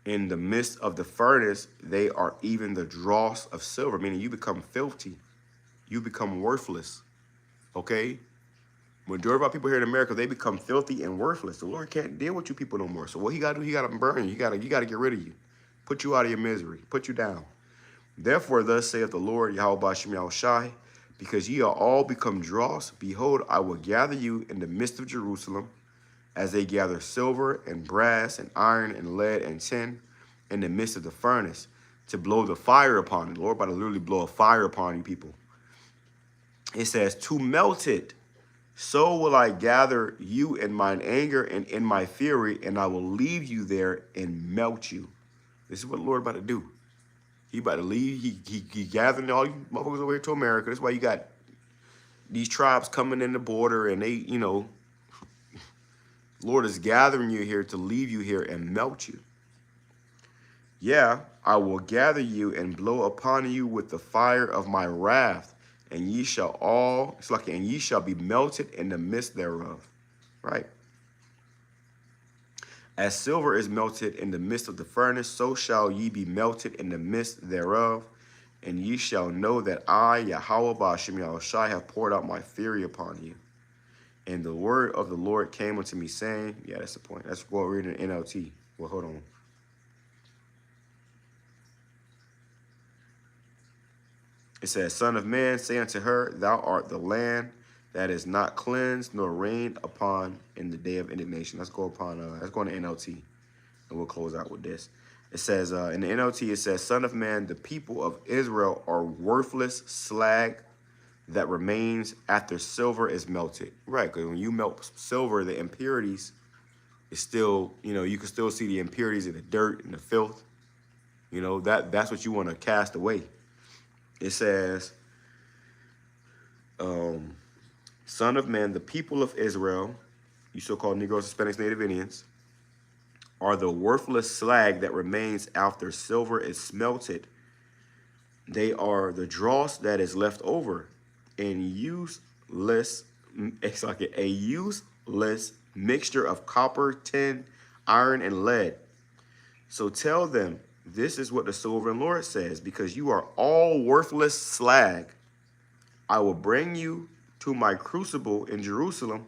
In the midst of the furnace, they are even the dross of silver, meaning you become filthy. You become worthless. Okay? Majority of our people here in America, they become filthy and worthless. The Lord can't deal with you people no more. So what he got to do, he got to burn you. He got to get rid of you. Put you out of your misery. Put you down. Therefore, thus saith the Lord, YAHAWASHI, because ye are all become dross, behold, I will gather you in the midst of Jerusalem, as they gather silver and brass and iron and lead and tin in the midst of the furnace, to blow the fire upon it. The Lord about to literally blow a fire upon you people. It says, to melt it. So will I gather you in mine anger and in my fury, and I will leave you there and melt you. This is what the Lord about to do. He about to leave. He gathering all you motherfuckers over here to America. That's why you got these tribes coming in the border, and they, you know, Lord is gathering you here to leave you here and melt you. Yeah, I will gather you and blow upon you with the fire of my wrath, and ye shall and ye shall be melted in the midst thereof. Right? As silver is melted in the midst of the furnace, so shall ye be melted in the midst thereof. And ye shall know that I, Yahweh BAHASHAM YAHWASHI, have poured out my fury upon you. And the word of the Lord came unto me, saying, yeah, that's the point. That's what we're reading in NLT. Well, hold on. It says, Son of man, say unto her, thou art the land that is not cleansed nor rained upon in the day of indignation. Let's go to NLT, and we'll close out with this. It says, in the NLT, it says, Son of man, the people of Israel are worthless slag that remains after silver is melted. Right, because when you melt silver, the impurities is still, you know, you can still see the impurities in the dirt and the filth. You know, that's what you want to cast away. It says, Son of man, the people of Israel, you so-called Negroes, Hispanics, Native Indians, are the worthless slag that remains after silver is smelted. They are the dross that is left over, and useless, it's like a useless mixture of copper, tin, iron, and lead. So tell them, this is what the sovereign Lord says, because you are all worthless slag. I will bring you to my crucible in Jerusalem,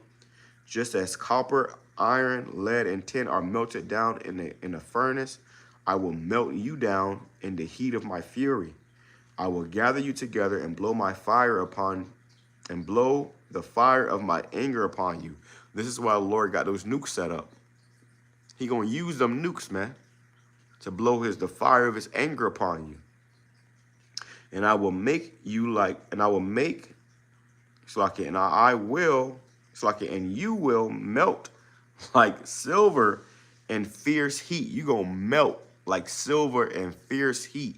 just as copper, iron, lead, and tin are melted down in a furnace. I will melt you down in the heat of my fury. I will gather you together and blow my fire upon, and blow the fire of my anger upon you. This is why the Lord got those nukes set up. He gonna use them nukes, man, to blow the fire of his anger upon you. And I will make you like, and I will make, and you will melt like silver in fierce heat. You gonna melt like silver in fierce heat.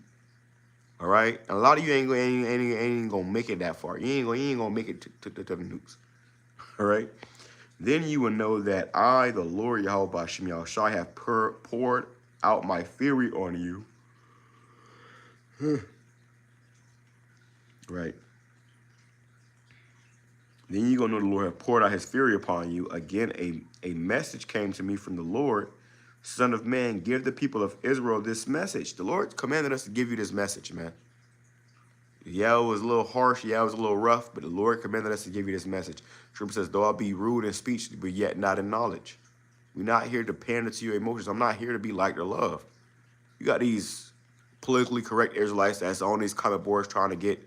All right? And a lot of you ain't gonna make it that far. You ain't gonna make it to the nukes. All right? Then you will know that I, the Lord Yahweh BAHASHAM YAHWASHI, have poured out my fury on you. Right. Then you're going to know the Lord have poured out his fury upon you. Again, a message came to me from the Lord, Son of man, give the people of Israel this message. The Lord commanded us to give you this message, man. Yeah, it was a little harsh. Yeah, it was a little rough, but the Lord commanded us to give you this message. Scripture says, though I be rude in speech, but yet not in knowledge. We're not here to pander to your emotions. I'm not here to be liked or loved. You got these politically correct Israelites that's on these comment boards trying to get,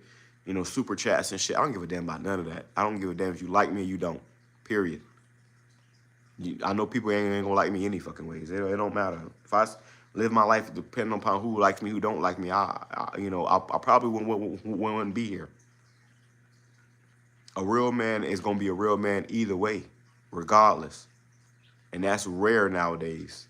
you know, super chats and shit. I don't give a damn about none of that. I don't give a damn if you like me or you don't. Period. I know people ain't gonna like me any fucking ways. It don't matter. If I live my life depending upon who likes me, who don't like me, I probably wouldn't be here. A real man is gonna be a real man either way, regardless. And that's rare nowadays.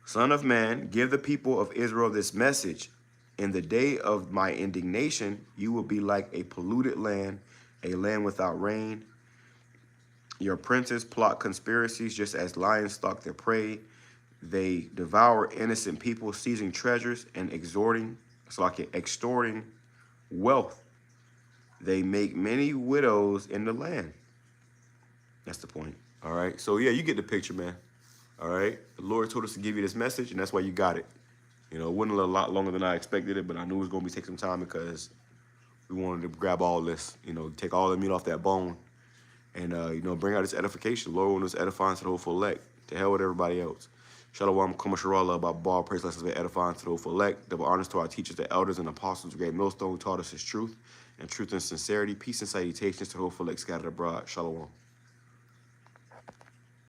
Son of man, give the people of Israel this message. In the day of my indignation, you will be like a polluted land, a land without rain. Your princes plot conspiracies just as lions stalk their prey. They devour innocent people, seizing treasures and extorting wealth. They make many widows in the land. That's the point. All right. So, yeah, you get the picture, man. All right. The Lord told us to give you this message, and that's why you got it. You know, it went a lot longer than I expected it, but I knew it was going to take some time because we wanted to grab all this, you know, take all the meat off that bone. And, you know, bring out this edification. Lord, when it's edifying to the whole elect. To hell with everybody else. Shalom, Kumasharallah, about ball, praise, lessons, of edifying to the whole elect. Double honors to our teachers, the elders, and apostles, great millstone, who taught us his truth and sincerity. Peace and salutations to the whole elect scattered abroad. Shalom.